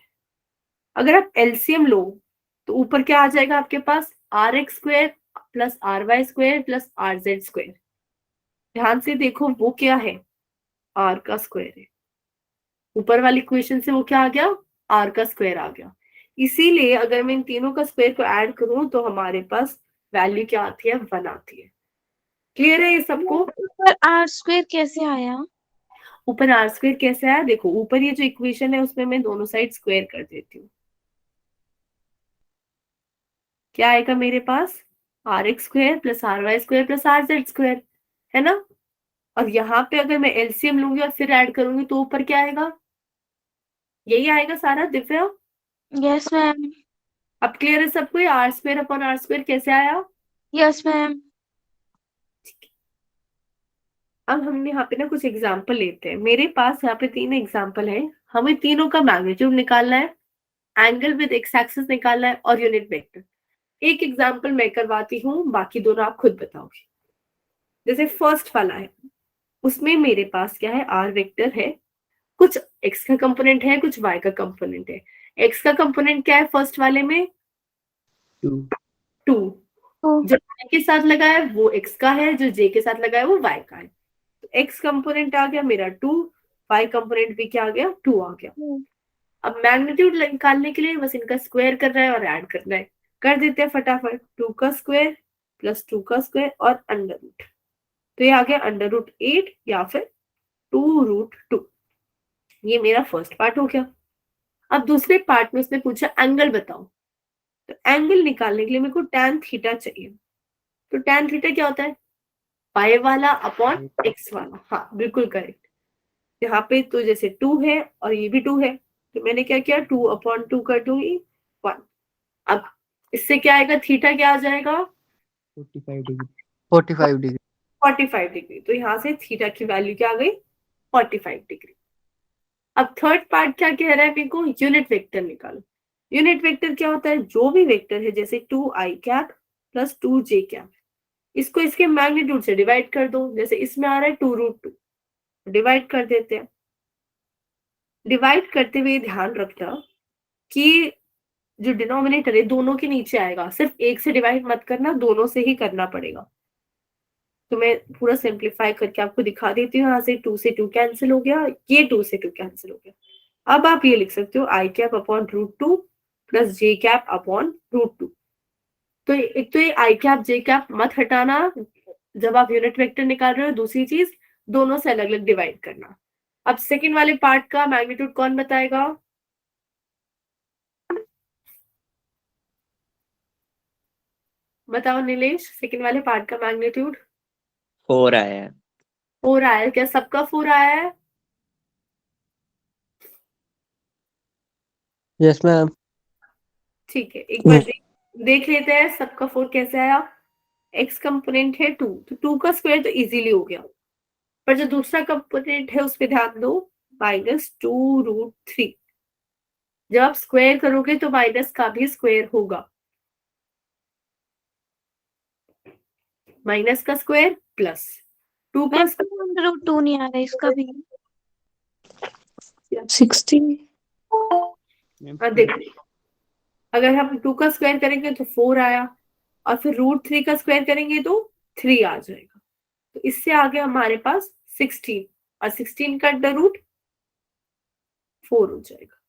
अगर आप एलसीएम लो तो ऊपर क्या आ जाएगा आपके पास, R X square plus R Y square plus R Z square. ध्यान से देखो वो क्या है, आर का स्क्वायर है। ऊपर वाली इक्वेशन से वो क्या आ गया, आर का स्क्वायर आ गया। इसीलिए अगर मैं इन तीनों का स्क्वायर को ऐड करूं तो हमारे पास वैल्यू क्या आती है, 1 आती है। क्लियर है ये सबको? ऊपर आर स्क्वायर कैसे आया? ऊपर आर स्क्वायर कैसे आया, देखो ऊपर ये जो इक्वेशन है उसमें मैं दोनों साइड स्क्वायर कर देती हूँ। क्या आएगा मेरे पास, R X square plus R Y square plus R Z square, है ना। और यहाँ पे अगर मैं एलसीएम लूंगी और फिर ऐड करूंगी तो ऊपर क्या आएगा, यही आएगा सारा। Divya yes ma'am. अब क्लियर है सबको, R square upon R square कैसे आया? Yes ma'am. अब हम यहाँ पे ना कुछ एग्जाम्पल लेते हैं। मेरे पास यहाँ पे 3 एग्जाम्पल है, हमें तीनों का मैग्नीट्यूड निकालना है, एंगल विद एक्स एक्सिस निकालना है और यूनिट वेक्टर। एक एग्जाम्पल मैं करवाती हूँ, बाकी दोनों आप खुद बताओगे। जैसे फर्स्ट वाला है, उसमें मेरे पास क्या है, आर वेक्टर है, कुछ एक्स का कंपोनेंट है कुछ वाई का कंपोनेंट है। एक्स का कंपोनेंट क्या है फर्स्ट वाले में, 2। जो y के साथ लगा है वो x का है, जो j के साथ लगा है वो y का है। तो x कंपोनेंट आ गया मेरा 2, y कंपोनेंट भी क्या आ गया, 2 आ गया। अब मैग्नीट्यूड निकालने के लिए बस इनका स्क्वायर करना है और ऐड करना है, कर देते हैं फटाफट। 2 का स्क्वायर प्लस 2 का स्क्वायर और अंडर रूट, तो ये आ गया √8 या फिर 2√2। ये मेरा फर्स्ट पार्ट हो गया। अब दूसरे पार्ट में उसने पूछा एंगल बताओ, तो एंगल निकालने के लिए मेरे को tan थीटा चाहिए। तो tan थीटा क्या होता है? पाई वाला अपॉन x वाला। हाँ बिल्कुल करेक्ट। यहाँ पे तो जैसे 2 है और ये भी 2 है, तो मैंने क्या किया 2/2 कर दूंगी 1। अब इससे क्या आएगा, थीटा क्या आ जाएगा 45 डिग्री। 45 डिग्री। 45 डिग्री। तो यहाँ से थीटा की वैल्यू क्या आ गई 45 डिग्री। अब थर्ड पार्ट क्या कह रहा है मेरे को, यूनिट वेक्टर निकालो। यूनिट वेक्टर क्या होता है, जो भी वेक्टर है जैसे 2i cap plus 2j cap, इसको इसके मैग्नीट्यूड से डिवाइड कर दो। जैसे इसमें आ रहा है 2√2, डिवाइड कर देते हैं। डिवाइड करते हुए ध्यान रखना कि जो डिनोमिनेटर है दोनों के नीचे आएगा, सिर्फ एक से डिवाइड मत करना, दोनों से ही करना पड़ेगा। तो मैं पूरा सिंप्लीफाई करके आपको दिखा देती हूँ। यहाँ से 2 से 2 कैंसिल हो गया, ये 2 से 2 कैंसिल हो गया। अब आप ये लिख सकते हो i cap upon √2 plus j cap upon √2। तो एक तो ये i कैप j कैप मत हटाना जब आप यूनिट वेक्टर निकाल रहे हो। दूसरी चीज, दोनों से अलग अलग डिवाइड करना। अब सेकंड वाले पार्ट का मैग्नीट्यूड कौन बताएगा? बताओ नीलेश, सेकंड वाले पार्ट का मैग्नीट्यूड 4 आया है। 4 आया है। क्या सबका 4 आया है? Yes ma'am. ठीक है, एक बार देख लेते हैं सबका 4 कैसे आया। x कंपोनेंट है 2, तो 2 का स्क्वायर तो इजीली हो गया, पर जो दूसरा कंपोनेंट है उस पे ध्यान दो, -2√3। जब आप स्क्वायर करोगे तो माइनस का भी स्क्वायर होगा, माइनस का स्क्वायर प्लस 2 का मैम √2 नहीं आ रहा इसका भी। 16। मैम हाँ देखो, अगर हम 2 का स्क्वायर करेंगे तो 4 आया, और फिर √3 का स्क्वायर करेंगे तो 3 आ जाएगा। तो इससे आगे हमारे पास 16, और 16 का अंडर रूट 4 हो जाएगा।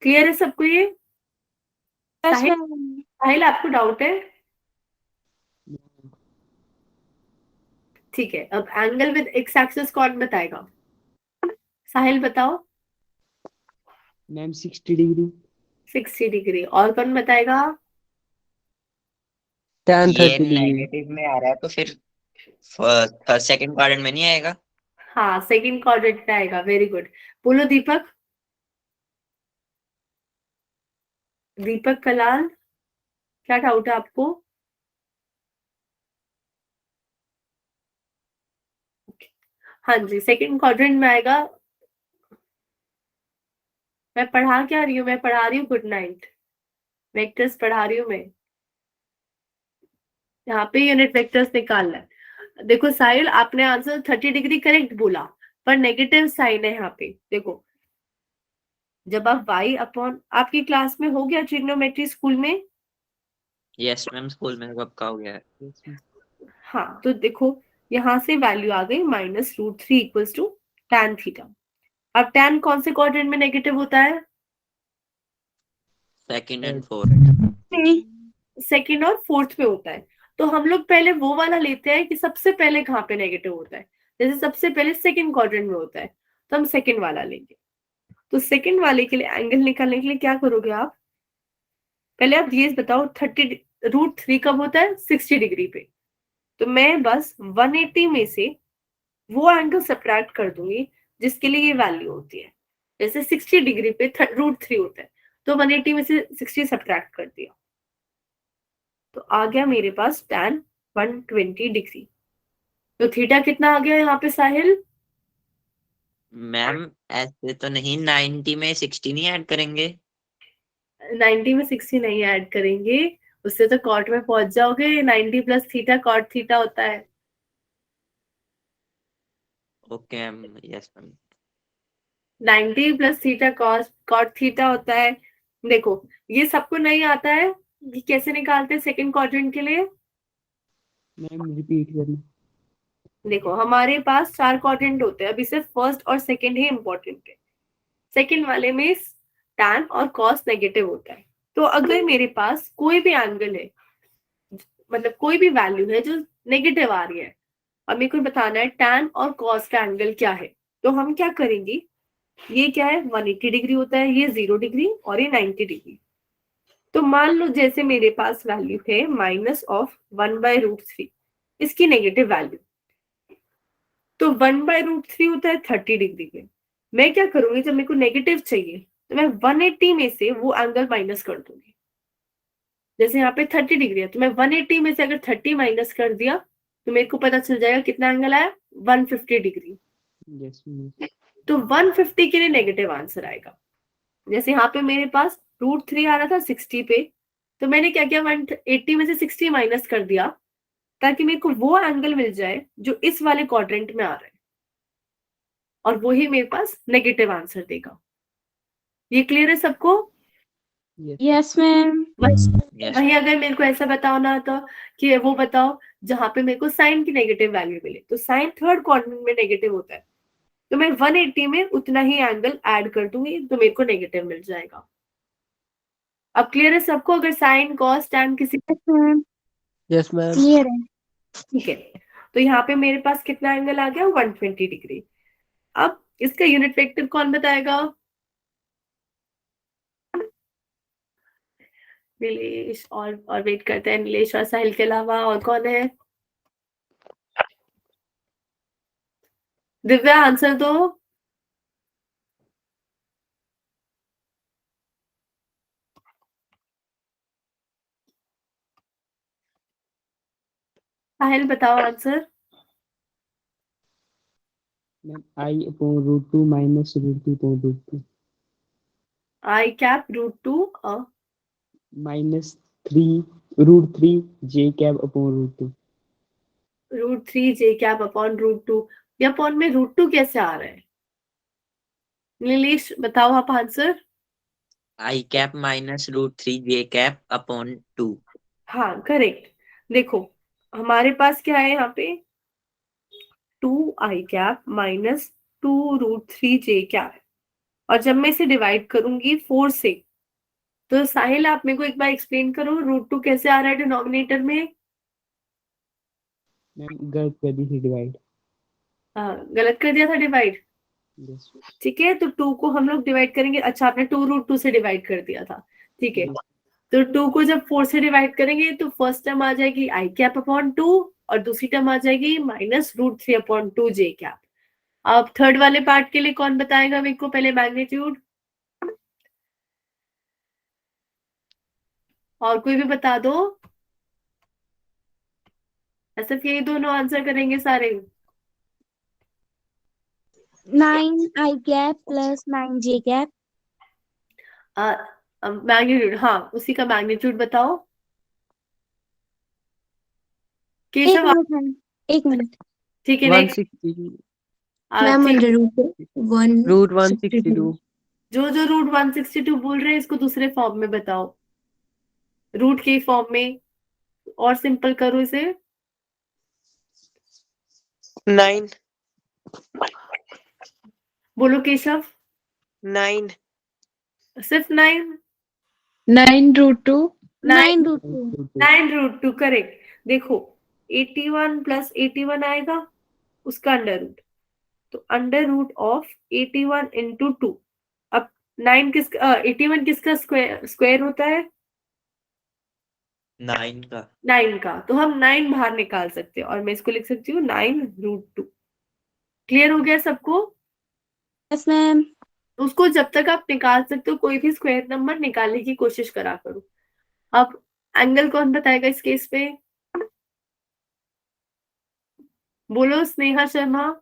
क्लियर है सबको ये? यस साहिल, मैम। साहिल आपको डाउट है? ठीक है, अब एंगल विद एक्स एक्सिस कौन बताएगा? साहिल बताओ। Ma'am 60 degree. 60 डिग्री। और कौन बताएगा? tan ये 30 डिग्री। नेगेटिव में आ रहा है तो फिर सेकंड क्वाड्रेंट में नहीं आएगा। हाँ सेकंड क्वाड्रेंट पे आएगा। Very good. बोलो दीपक। दीपक कलाल, क्या डाउट है आपको? हाँ जी, सेकंड क्वाड्रेंट में आएगा। मैं पढ़ा क्या रही हूँ? मैं पढ़ा रही हूँ गुड नाइट, वेक्टर्स पढ़ा रही हूँ मैं। यहाँ पे यूनिट वेक्टर्स निकालना है। देखो साहिल, आपने आंसर 30 डिग्री करेक्ट बोला, पर नेगेटिव साइन है यहाँ पे। देखो, जब आप y अपॉन, आपकी क्लास में हो गया ट्रिग्नोमेट्री स्कूल में? यस मैम, स्कूल में कब का हो गया है। हाँ, तो देखो यहाँ से वैल्यू आ गई -√3 इक्वल्स टू tan थीटा। अब tan कौन से क्वाड्रेंट में नेगेटिव होता है? Second and fourth. सेकंड और फोर्थ में होता है। तो हम लोग पहले वो वाला लेते हैं कि सबसे पहले कहाँ पे नेगेटिव होता है। जैसे सबसे पहले सेकंड क्वाड्रेंट में होता है, तो हम सेकंड वाला लेंगे। तो सेकंड वाले के लिए एंगल निकालने के लिए क्या करोगे आप? पहले आप ये बताओ, 30√3 कब होता है? 60 डिग्री पे। तो मैं बस 180 में से वो एंगल सब्ट्रैक्ट कर दूंगी जिसके लिए ये वैल्यू होती है। जैसे 60 डिग्री पे √3 होता है, तो 180 में से 60 सब्ट्रैक्ट कर दिया, तो आ गया मेरे पास tan 120 डिग्री। तो थीटा कितना आ गया यहाँ पे साहिल? मैम ऐसे तो नहीं, 90 में 60 नहीं ऐड करेंगे। 90 में 60 नहीं ऐड करेंगे, उससे तो कॉट में पहुंच जाओगे। 90 प्लस थीटा कॉट थीटा होता है। Okay ma'am, yes ma'am. 90 plus theta cot theta होता है। देखो, ये सबको नहीं आता है कि कैसे निकालते हैं सेकंड क्वाड्रेंट के लिए। मैम रिपीट करना। देखो, हमारे पास 4 क्वाड्रेंट होते हैं, अभी सिर्फ फर्स्ट और सेकंड ही इंपॉर्टेंट है। सेकंड वाले में tan और cos नेगेटिव होता है। तो अगर मेरे पास कोई भी एंगल है, मतलब कोई भी वैल्यू है जो नेगेटिव आ रही है और मेरे को बताना है tan और cos का एंगल क्या है, तो हम क्या करेंगे, ये क्या है 180 डिग्री होता है, ये 0 डिग्री और ये 90 डिग्री। तो मान लो जैसे मेरे पास वैल्यू है -1/√3, इसकी नेगेटिव वैल्यू, तो 1/√3 होता है 30 डिग्री में। मैं क्या करूंगी, जब मेरे को नेगेटिव चाहिए तो मैं 180 में से वो एंगल माइनस कर दूंगी। जैसे यहाँ पे 30 डिग्री है, तो मैं 180 में से अगर 30 माइनस कर दिया तो मेरे को पता चल जाएगा कितना एंगल आया, 150 डिग्री। Yes, ma'am. तो 150 के लिए नेगेटिव आंसर आएगा। जैसे यहाँ पे मेरे पास √3 आ रहा था 60 पे, तो मैंने क्या किया, 180 में से 60 माइनस कर दिया ताकि मेरे को वो एंगल मिल जाए जो इस वाले क्वाड्रेंट में आ रहा है, और वही मेरे पास नेगेटिव आंसर देगा। ये क्लियर है सबको? Yes. Yes ma'am. वही अगर मेरे को ऐसा बताओ ना, तो कि वो बताओ जहां पे मेरे को साइन की नेगेटिव वैल्यू मिले, तो साइन थर्ड क्वाड्रेंट में नेगेटिव होता है, तो मैं 180 में उतना ही एंगल ऐड कर दूंगी तो मेरे को नेगेटिव मिल जाएगा। अब क्लियर है सबको? अगर साइन कॉस टैन किसी, yes ma'am, Yes, ma'am. Clear है। ठीक है, तो यहाँ पे मेरे पास कितना एंगल आ गया, 120 डिग्री। अब इसका यूनिट वेक्टर कौन बताएगा? नीलेश और वेट करते हैं, नीलेश और साहिल के अलावा और कौन है? दिव्या आंसर दो। साहिल बताओ answer. Ma'am, I/√2 minus √2/√2 I cap √2 minus 3 √3 j cap upon √2. √3 J cap upon √2। ये अपॉन में √2 कैसे आ रहा है? नीलेश बताओ आप answer. I cap minus √3 j cap upon 2. हाँ करेक्ट। देखो हमारे पास क्या है यहाँ पे, 2 आई कैप माइनस 2 √3 जे कैप, और जब मैं इसे डिवाइड करूंगी 4 से, तो साहिल आप मेरे को एक बार एक्सप्लेन करो √2 कैसे आ रहा है डिनोमिनेटर में? Ma'am, गलत कर दी थी डिवाइड। गलत कर दिया था डिवाइड। Yes. ठीक है, तो 2 को हम लोग डिवाइड करेंगे, अच्छा आपने 2 √2 से डिवाइड कर दिया था, ठीक है। Yes. तो 2 को जब 4 से डिवाइड करेंगे तो फर्स्ट टर्म आ जाएगी आई कैप अपॉन 2 और दूसरी टर्म आ जाएगी -√3/2 जे कैप। अब थर्ड वाले पार्ट के लिए कौन बताएगा मेरे को पहले मैग्नीट्यूड? और कोई भी बता दो, सिर्फ यही दोनों आंसर करेंगे सारे? 9 आई कैप प्लस 9 जे कैप। मैग्नीट्यूड, हाँ उसी का मैग्नीट्यूड बताओ। एक केशव मिनट मैम, एक मिनट। ठीक है, नेक्स्ट 160 मैम ठीक, अंडर रूट 162 जो जो √162 बोल रहे हैं इसको दूसरे फॉर्म में बताओ, रूट के फॉर्म में, और सिंपल करो इसे। 9 बोलो केशव। 9 सिर्फ 9? 9 √2 9 9 √2। 9 √2 करेक्ट। देखो 81 + 81 आएगा, उसका अंडर रूट, तो अंडर रूट ऑफ 81 × 2। अब 9 किसका 81 किसका स्क्वायर होता है? 9 का 9 का, तो हम 9 बाहर निकाल सकते हैं और मैं इसको लिख सकती हूँ 9 √2। क्लियर हो गया सबको? Yes ma'am. उसको जब तक आप निकाल सकते हो कोई भी स्क्वायर नंबर निकालने की कोशिश करा करो। अब एंगल कौन बताएगा इस केस पे? बोलो Sneha Sharma.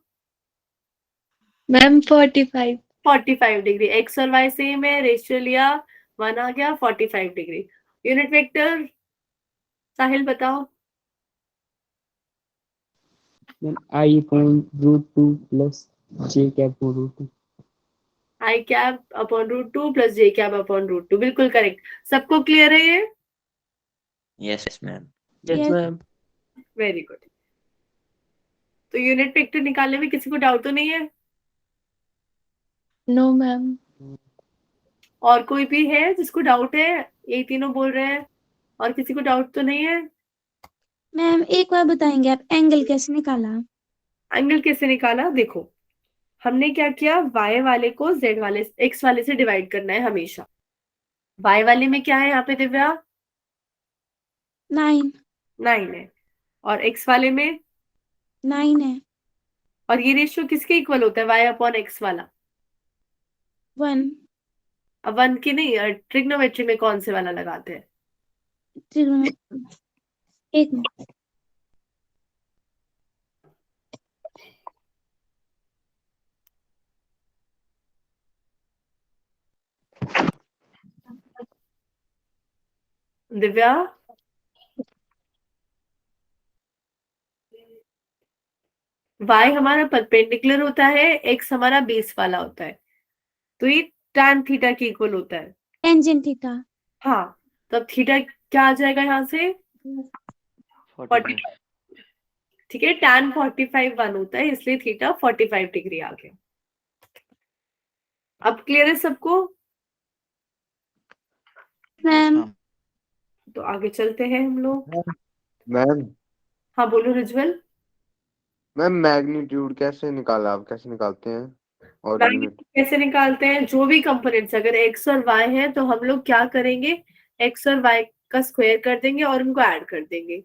Ma'am 45। 45 degree, x और वाई सेम है, रेशियो लिया 1 आ गया, 45 डिग्री। यूनिट वेक्टर साहिल बताओ। Then I/√2 plus j cap upon √2. आई कैप अपॉन √2 प्लस जे कैप अपॉन √2, बिल्कुल करेक्ट। सबको क्लियर है ये? yes ma'am. Yes, Yes. ma'am. Very good. तो यूनिट वेक्टर निकालने में किसी को डाउट तो नहीं है? No ma'am. और कोई भी है जिसको डाउट है? ये तीनों बोल रहे हैं और किसी को डाउट तो नहीं है? मैम एक बार बताएंगे आप एंगल कैसे निकाला? एंगल कैसे निकाला? देखो, हमने क्या किया, y वाले को z वाले x वाले से डिवाइड करना है हमेशा। y वाले में क्या है यहाँ पे दिव्या? 9 9 है। और x वाले में? 9 है। और ये रेशियो किसके इक्वल होता है, y अपॉन x वाला? 1 अब 1 की नहीं, ट्रिग्नोमेट्री में कौन से वाला लगाते हैं? एक मिनट। दिव्या, y हमारा परपेंडिकुलर होता है, x हमारा बेस वाला होता है, तो ये tan थीटा के इक्वल होता है। Tangent theta. हाँ, तब थीटा क्या आ जाएगा यहाँ से? 45 ठीक है, tan 45 1 होता है, इसलिए थीटा 45 डिग्री आ गया। अब क्लियर है सबको? मैम तो आगे चलते हैं हम लोग। मैम हाँ बोलो रिज्वल। मैम मैग्नीट्यूड कैसे निकाला, आप कैसे निकालते हैं? और यूनिट मैग्नीट्यूड कैसे निकालते हैं? जो भी कंपोनेंट्स अगर x और y है तो हम लोग क्या करेंगे, x और y का स्क्वायर कर देंगे और उनको ऐड कर देंगे,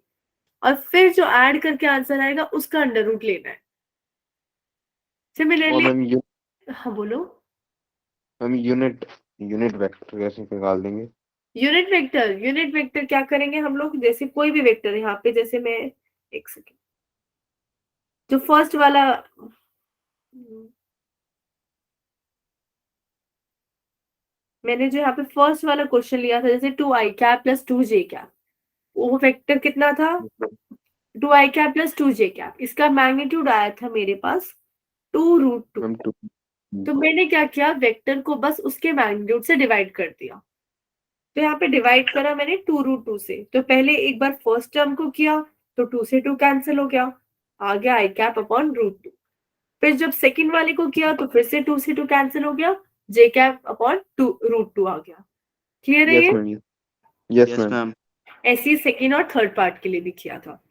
और फिर जो ऐड करके आंसर आएगा उसका अंडर रूट लेना है। और सिमिलरली, मैम हाँ बोलो। यूनिट यूनिट वेक्टर कैसे निकाल देंगे? यूनिट वेक्टर क्या करेंगे हम लोग, जैसे कोई भी वेक्टर यहाँ पे, जैसे मैं एक सेकेंड, जो फर्स्ट वाला, मैंने जो यहाँ पे फर्स्ट वाला क्वेश्चन लिया था, जैसे 2i cap plus 2j cap, वो वेक्टर कितना था? 2i cap plus 2j cap, इसका मैग्नीट्यूड आया था मेरे पास 2√2। मैम तो मैंने क्या किया, वेक्टर को बस उसके मैग्नीट्यूड से डिवाइड कर दिया। तो यहाँ पे डिवाइड करा मैंने 2√2 से, तो पहले एक बार फर्स्ट टर्म को किया तो 2 से 2 कैंसिल हो गया, आ गया i कैप अपॉन √2। फिर जब सेकंड वाले को किया तो फिर से 2 से 2 कैंसिल हो गया, j कैप अपॉन √2 आ गया। क्लियर है यस ये? मैम, यस मैम, ऐसे ही सेकंड और थर्ड पार्ट के लिए भी किया था।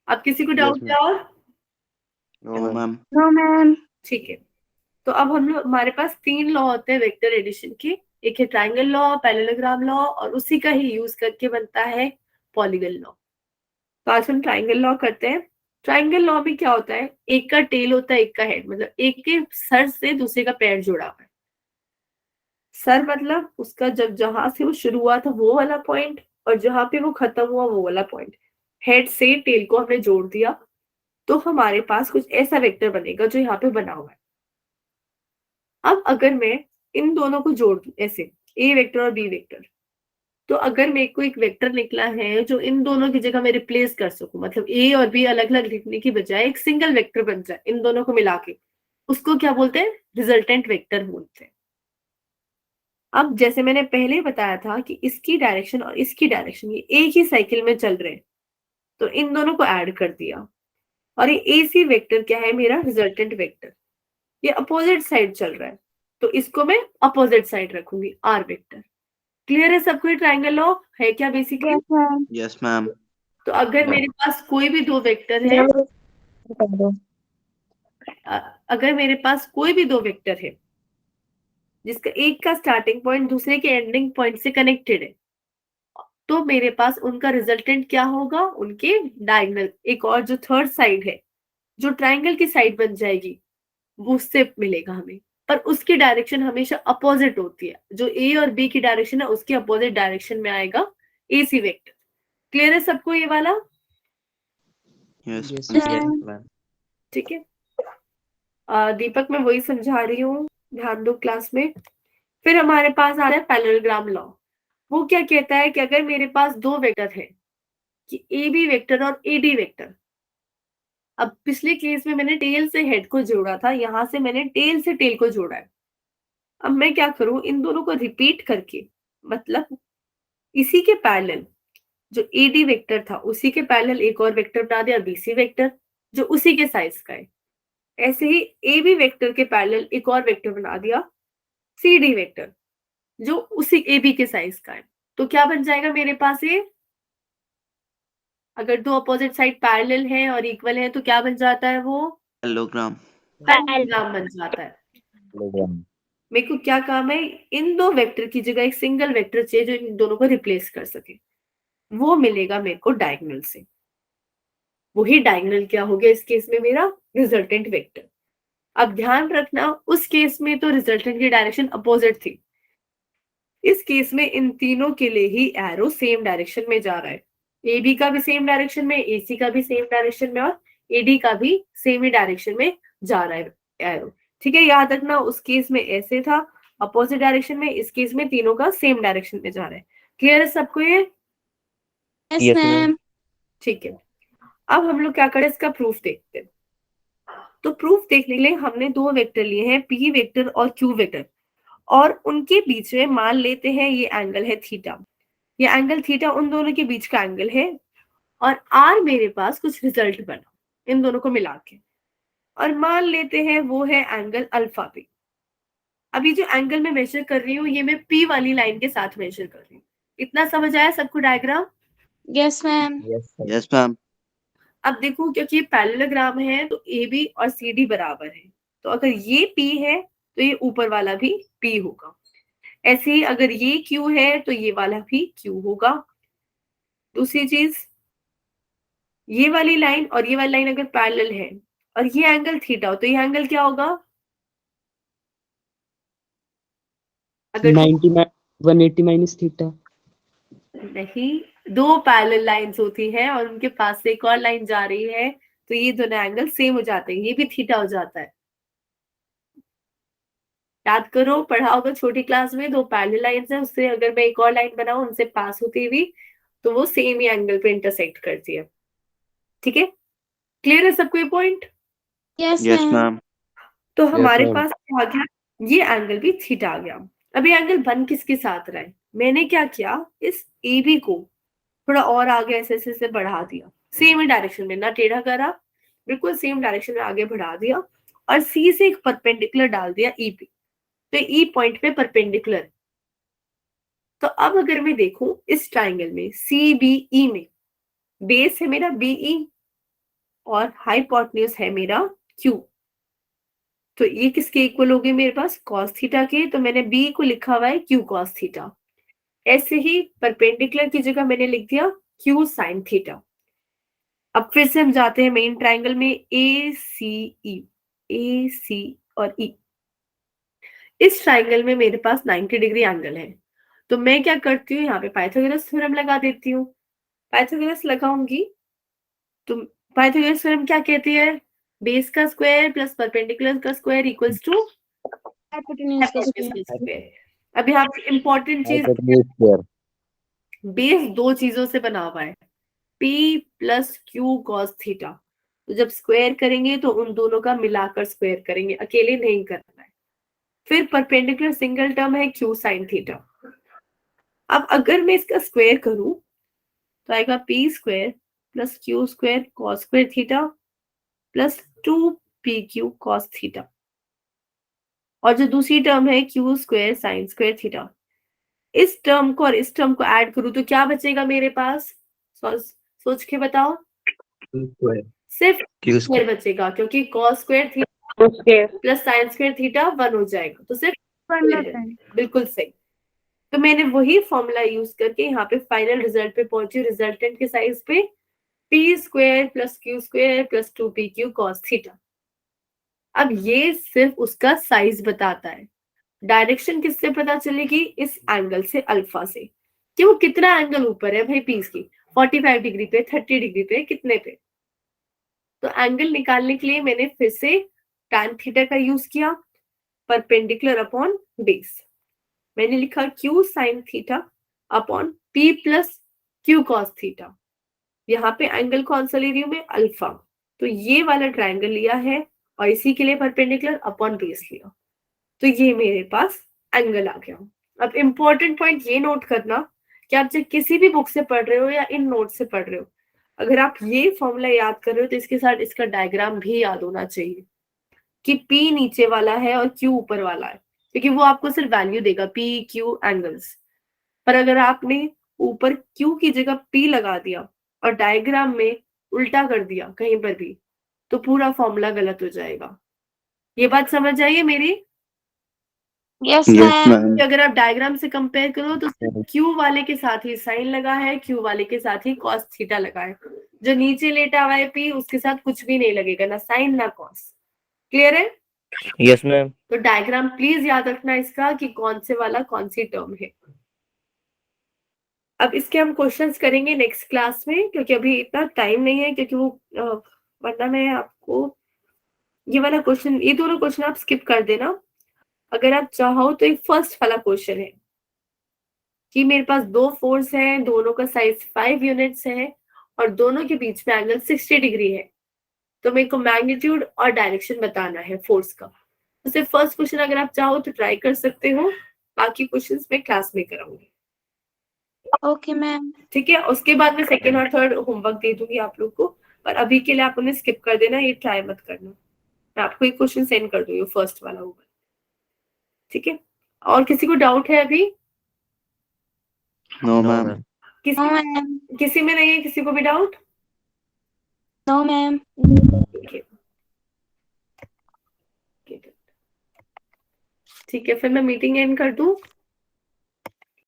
अब किसी को यस डाउट मैम। है और? No ma'am, no ma'am. ठीक है, तो अब हम लोग, हमारे पास 3 लॉ होते हैं वेक्टर एडिशन के। एक है ट्राइंगल लॉ, पैरेललोग्राम लॉ, और उसी का ही यूज करके बनता है पॉलीगन लॉ। तो आज हम ट्राइंगल लॉ करते हैं। ट्राइंगल लॉ में क्या होता है, एक का टेल होता है, एक का हेड, मतलब एक के सर से दूसरे का पैर जुड़ा हुआ है। सर मतलब उसका जब जहां से वो शुरू हुआ था वो वाला पॉइंट, और जहां पे वो खत्म हुआ वो वाला पॉइंट। हेड से टेल को हमने जोड़ दिया, तो हमारे पास कुछ ऐसा वेक्टर बनेगा जो यहाँ पे बना हुआ है। अब अगर मैं इन दोनों को जोड़ दूं ऐसे, ए वेक्टर और बी वेक्टर, तो अगर मेरे को एक वेक्टर निकला है जो इन दोनों की जगह मैं रिप्लेस कर सकूं, मतलब ए और बी अलग अलग लिखने की बजाय एक सिंगल वेक्टर बन जाए इन दोनों को मिला के, उसको क्या बोलते हैं? रिजल्टेंट वेक्टर बोलते हैं। अब जैसे मैंने पहले बताया था कि इसकी डायरेक्शन और इसकी डायरेक्शन ये एक ही साइकिल में चल रहे हैं, तो इन दोनों को ऐड कर दिया, और ये ए सी वेक्टर क्या है मेरा? Resultant vector. ये अपोजिट साइड चल रहा है, तो इसको मैं अपोजिट साइड रखूंगी, आर वेक्टर। क्लियर है सबको? ट्राइंगल लॉ है क्या basically? Yes ma'am. Yes ma'am. तो अगर मेरे पास कोई भी दो वेक्टर है, अगर मेरे पास कोई भी दो वेक्टर है जिसका एक का स्टार्टिंग पॉइंट दूसरे के एंडिंग पॉइंट से कनेक्टेड है, तो मेरे पास उनका रिजल्टेंट क्या होगा? उनके डायगोनल, एक और जो थर्ड साइड है जो ट्राइंगल की साइड बन जाएगी, वो उससे मिलेगा हमें, पर उसकी डायरेक्शन हमेशा अपोजिट होती है। जो ए और बी की डायरेक्शन है उसके अपोजिट डायरेक्शन में आएगा ए सी वेक्टर। क्लियर है सबको ये वाला? Yes Yes, ma'am. ठीक है, दीपक मैं वही समझा रही हूँ, ध्यान दो क्लास में। फिर हमारे पास आ रहा है पैरेललोग्राम लॉ। वो क्या कहता है कि अगर मेरे पास दो वेक्टर है, कि ए बी वेक्टर और ए डी वेक्टर, अब पिछले केस में मैंने टेल से हेड को जोड़ा था, यहां से मैंने टेल से टेल को जोड़ा है। अब मैं क्या करूं, इन दोनों को रिपीट करके, मतलब इसी के पैरेलल जो ए डी वेक्टर था उसी के पैरेलल एक और वेक्टर बना दिया, बीसी वेक्टर, जो उसी के साइज का है। ऐसे ही ए बी वेक्टर के पैरेलल एक और वेक्टर बना दिया, सी डी वेक्टर, जो उसी ए बी के साइज का है। तो क्या बन जाएगा मेरे पास ये, अगर दो अपोजिट साइड पैरेलल है और इक्वल है तो क्या बन जाता है वो, पैरेललोग्राम। पैरेललोग्राम बन जाता है। मेरे को क्या काम है, इन दो वेक्टर की जगह एक सिंगल वेक्टर चाहिए जो इन दोनों को रिप्लेस कर सके, वो मिलेगा मेरे को डायगोनल से। वही डायगोनल क्या हो गया इस केस में, मेरा रिजल्टेंट वेक्टर। अब ध्यान रखना उस केस में तो रिजल्टेंट की डायरेक्शन अपोजिट थी, इस केस में इन तीनों के लिए ही एरो सेम डायरेक्शन में जा रहा है। ए बी का भी सेम डायरेक्शन में, ए सी का भी सेम डायरेक्शन में और ए डी का भी सेम ही डायरेक्शन में जा रहा है एरो। ठीक है, याद रखना उस केस में ऐसे था अपोजिट डायरेक्शन में, इस केस में तीनों का सेम डायरेक्शन में जा रहा है। क्लियर है सबको ये? Yes ma'am. ठीक है, अब हम लोग क्या करें, इसका प्रूफ देखते हैं। तो प्रूफ देखने के लिए हमने दो वेक्टर लिए हैं, पी वेक्टर और क्यू वेक्टर, और उनके बीच में मान लेते हैं ये एंगल है थीटा। ये एंगल थीटा उन दोनों के बीच का एंगल है, और आर मेरे पास कुछ रिजल्ट बना इन दोनों को मिला के, और मान लेते हैं वो है एंगल अल्फा पी। अभी जो एंगल मैं मेजर कर रही हूँ ये मैं पी वाली लाइन के साथ मेजर कर रही हूँ। इतना समझ आया सबको diagram? Yes ma'am. Yes ma'am. अब देखो क्योंकि ये पैरेललोग्राम है तो ए बी और सी डी बराबर है, तो अगर ये पी है तो ये ऊपर वाला भी पी होगा। ऐसे ही अगर ये क्यू है तो ये वाला भी क्यू होगा। दूसरी चीज, ये वाली लाइन और ये वाली लाइन अगर पैरेलल है और ये एंगल थीटा हो तो ये एंगल क्या होगा? अगर 180 माइनस थीटा। नहीं, दो पैरेलल लाइंस होती हैं और उनके पास से एक और लाइन जा रही है तो ये दोनों एंगल सेम हो जाते हैं, ये भी थीटा हो जाता है। याद करो, पढ़ा होगा छोटी क्लास में, दो पैरेलल लाइंस है, उससे अगर मैं एक और लाइन बनाऊं उनसे पास होती हुई तो वो सेम ही एंगल पे इंटरसेक्ट करती है। ठीक है, क्लियर है सबको ये point? Yes yes ma'am. Ma'am. तो हमारे ma'am. पास क्या आ गया, ये एंगल भी थीटा आ गया। अब ये एंगल बन किसके साथ रहा है, मैंने क्या किया, इस ए बी को थोड़ा और आगे ऐसे ऐसे बढ़ा दिया, सेम ही डायरेक्शन में, ना टेढ़ा करा, बिल्कुल सेम डायरेक्शन में आगे बढ़ा दिया, और सी से एक परपेंडिकुलर डाल दिया ई पे, तो ई पॉइंट पे परपेंडिकुलर। तो अब अगर मैं देखूं इस ट्राइंगल में सी बी ई में, बेस है मेरा बीई और हाइपोटेन्यूज है मेरा क्यू, तो ये किसके इक्वल हो गए मेरे पास, कॉस थीटा के। तो मैंने बी को लिखा हुआ है क्यू कॉस थीटा। ऐसे ही परपेंडिकुलर की जगह मैंने लिख दिया क्यू साइन थीटा। अब फिर से हम जाते हैं मेन ट्राइंगल में, ए सी और ई। इस ट्राइंगल में मेरे पास 90 डिग्री एंगल है, तो मैं क्या करती हूँ, यहाँ पे पाइथागोरस थ्योरम लगा देती हूँ। पाइथागोरस लगाऊंगी तो पाइथागोरस थ्योरम क्या कहती है, बेस का स्क्वायर प्लस परपेंडिकुलर का स्क्वायर इक्वल्स टू हाइपोटेन्यूज का स्क्वायर। अब यहाँ पे इंपॉर्टेंट चीज, बेस दो चीजों से बना हुआ है, P plus Q cos theta. तो जब स्क्वायर करेंगे तो उन दोनों का मिलाकर स्क्वायर करेंगे, अकेले नहीं करना है। फिर परपेंडिकुलर सिंगल टर्म है क्यू साइन थीटा। अब अगर मैं इसका स्क्वायर करूं तो आएगा P square plus Q square cos square theta plus 2pq cos theta, और जो दूसरी टर्म है Q square sine square theta. इस टर्म को और इस टर्म को ऐड करूं तो क्या बचेगा मेरे पास, सोच के बताओ। सिर्फ क्यू स्क्वायर बचेगा, क्योंकि cos square theta plus sine square theta 1 हो जाएगा, तो सिर्फ square है। बिल्कुल सही। तो मैंने वही फॉर्मूला यूज करके यहाँ पे फाइनल रिजल्ट पे पहुंची, रिजल्टेंट के साइज पे P square plus Q square plus 2pq cos theta. अब ये सिर्फ उसका साइज बताता है, डायरेक्शन किससे पता चलेगी, इस एंगल से अल्फा से, कि वो कितना एंगल ऊपर है भाई पीस की, 45 डिग्री पे, 30 डिग्री पे, कितने पे। तो एंगल निकालने के लिए मैंने फिर से tan थीटा का यूज किया, परपेंडिकुलर अपॉन बेस। मैंने लिखा q sine theta upon p plus q cos theta. यहाँ पे एंगल कौन सा ले रही हूँ मैं, अल्फा। तो ये वाला ट्रायंगल लिया है और इसी के लिए परपेंडिकुलर अपॉन बेस लिया, तो ये मेरे पास एंगल आ गया। अब इंपॉर्टेंट पॉइंट ये नोट करना कि आप जब किसी भी बुक से पढ़ रहे हो या इन नोट से पढ़ रहे हो, अगर आप ये फॉर्मूला याद कर रहे हो तो इसके साथ इसका डायग्राम भी याद होना चाहिए कि P नीचे वाला है और Q ऊपर वाला है, क्योंकि वो आपको सिर्फ वैल्यू देगा पी क्यू एंगल्स। पर अगर आपने ऊपर क्यू की जगह पी लगा दिया और डायग्राम में उल्टा कर दिया कहीं पर भी, तो पूरा फॉर्मूला गलत हो जाएगा। ये बात समझ आइए मेरी? Yes yes ma'am. मैम। कि अगर आप डायग्राम से कंपेयर करो तो सिर्फ क्यू वाले के साथ ही साइन लगा है, क्यू वाले के साथ ही कॉस थीटा लगा है। जो नीचे लेटा हुआ है पी, उसके साथ कुछ भी नहीं लगेगा, ना साइन ना कॉस। क्लियर है? Yes ma'am. तो डायग्राम प्लीज याद रखना इसका कि कौन से वाला कौन सी टर्म है। अब इसके हम क्वेश्चंस करेंगे नेक्स्ट क्लास में, क्योंकि अभी इतना टाइम नहीं है, क्योंकि वो वरना मैं आपको ये वाला क्वेश्चन, ये दोनों क्वेश्चन आप स्किप कर देना अगर आप चाहो तो। एक फर्स्ट वाला क्वेश्चन है कि मेरे पास दो फोर्स है, दोनों का साइज 5 यूनिट्स है और दोनों के बीच में एंगल 60 डिग्री है, तो मेरे को मैग्नीट्यूड और डायरेक्शन बताना है फोर्स का। तो सिर्फ फर्स्ट क्वेश्चन अगर आप चाहो तो ट्राई कर सकते हो, बाकी क्वेश्चंस मैं क्लास में कराऊंगी। Okay ma'am. ठीक है, उसके बाद मैं सेकेंड और थर्ड होमवर्क दे दूंगी आप लोग को, पर अभी के लिए आप उन्हें स्किप कर देना, ये ट्राई मत करना। मैं आपको एक क्वेश्चन सेंड कर दूंगी, फर्स्ट वाला होगा। ठीक है, और किसी को डाउट है अभी? No ma'am. नो किसी मैम। किसी में नहीं है, किसी को भी डाउट? No ma'am. ठीक है, फिर मैं मीटिंग एंड कर दूं।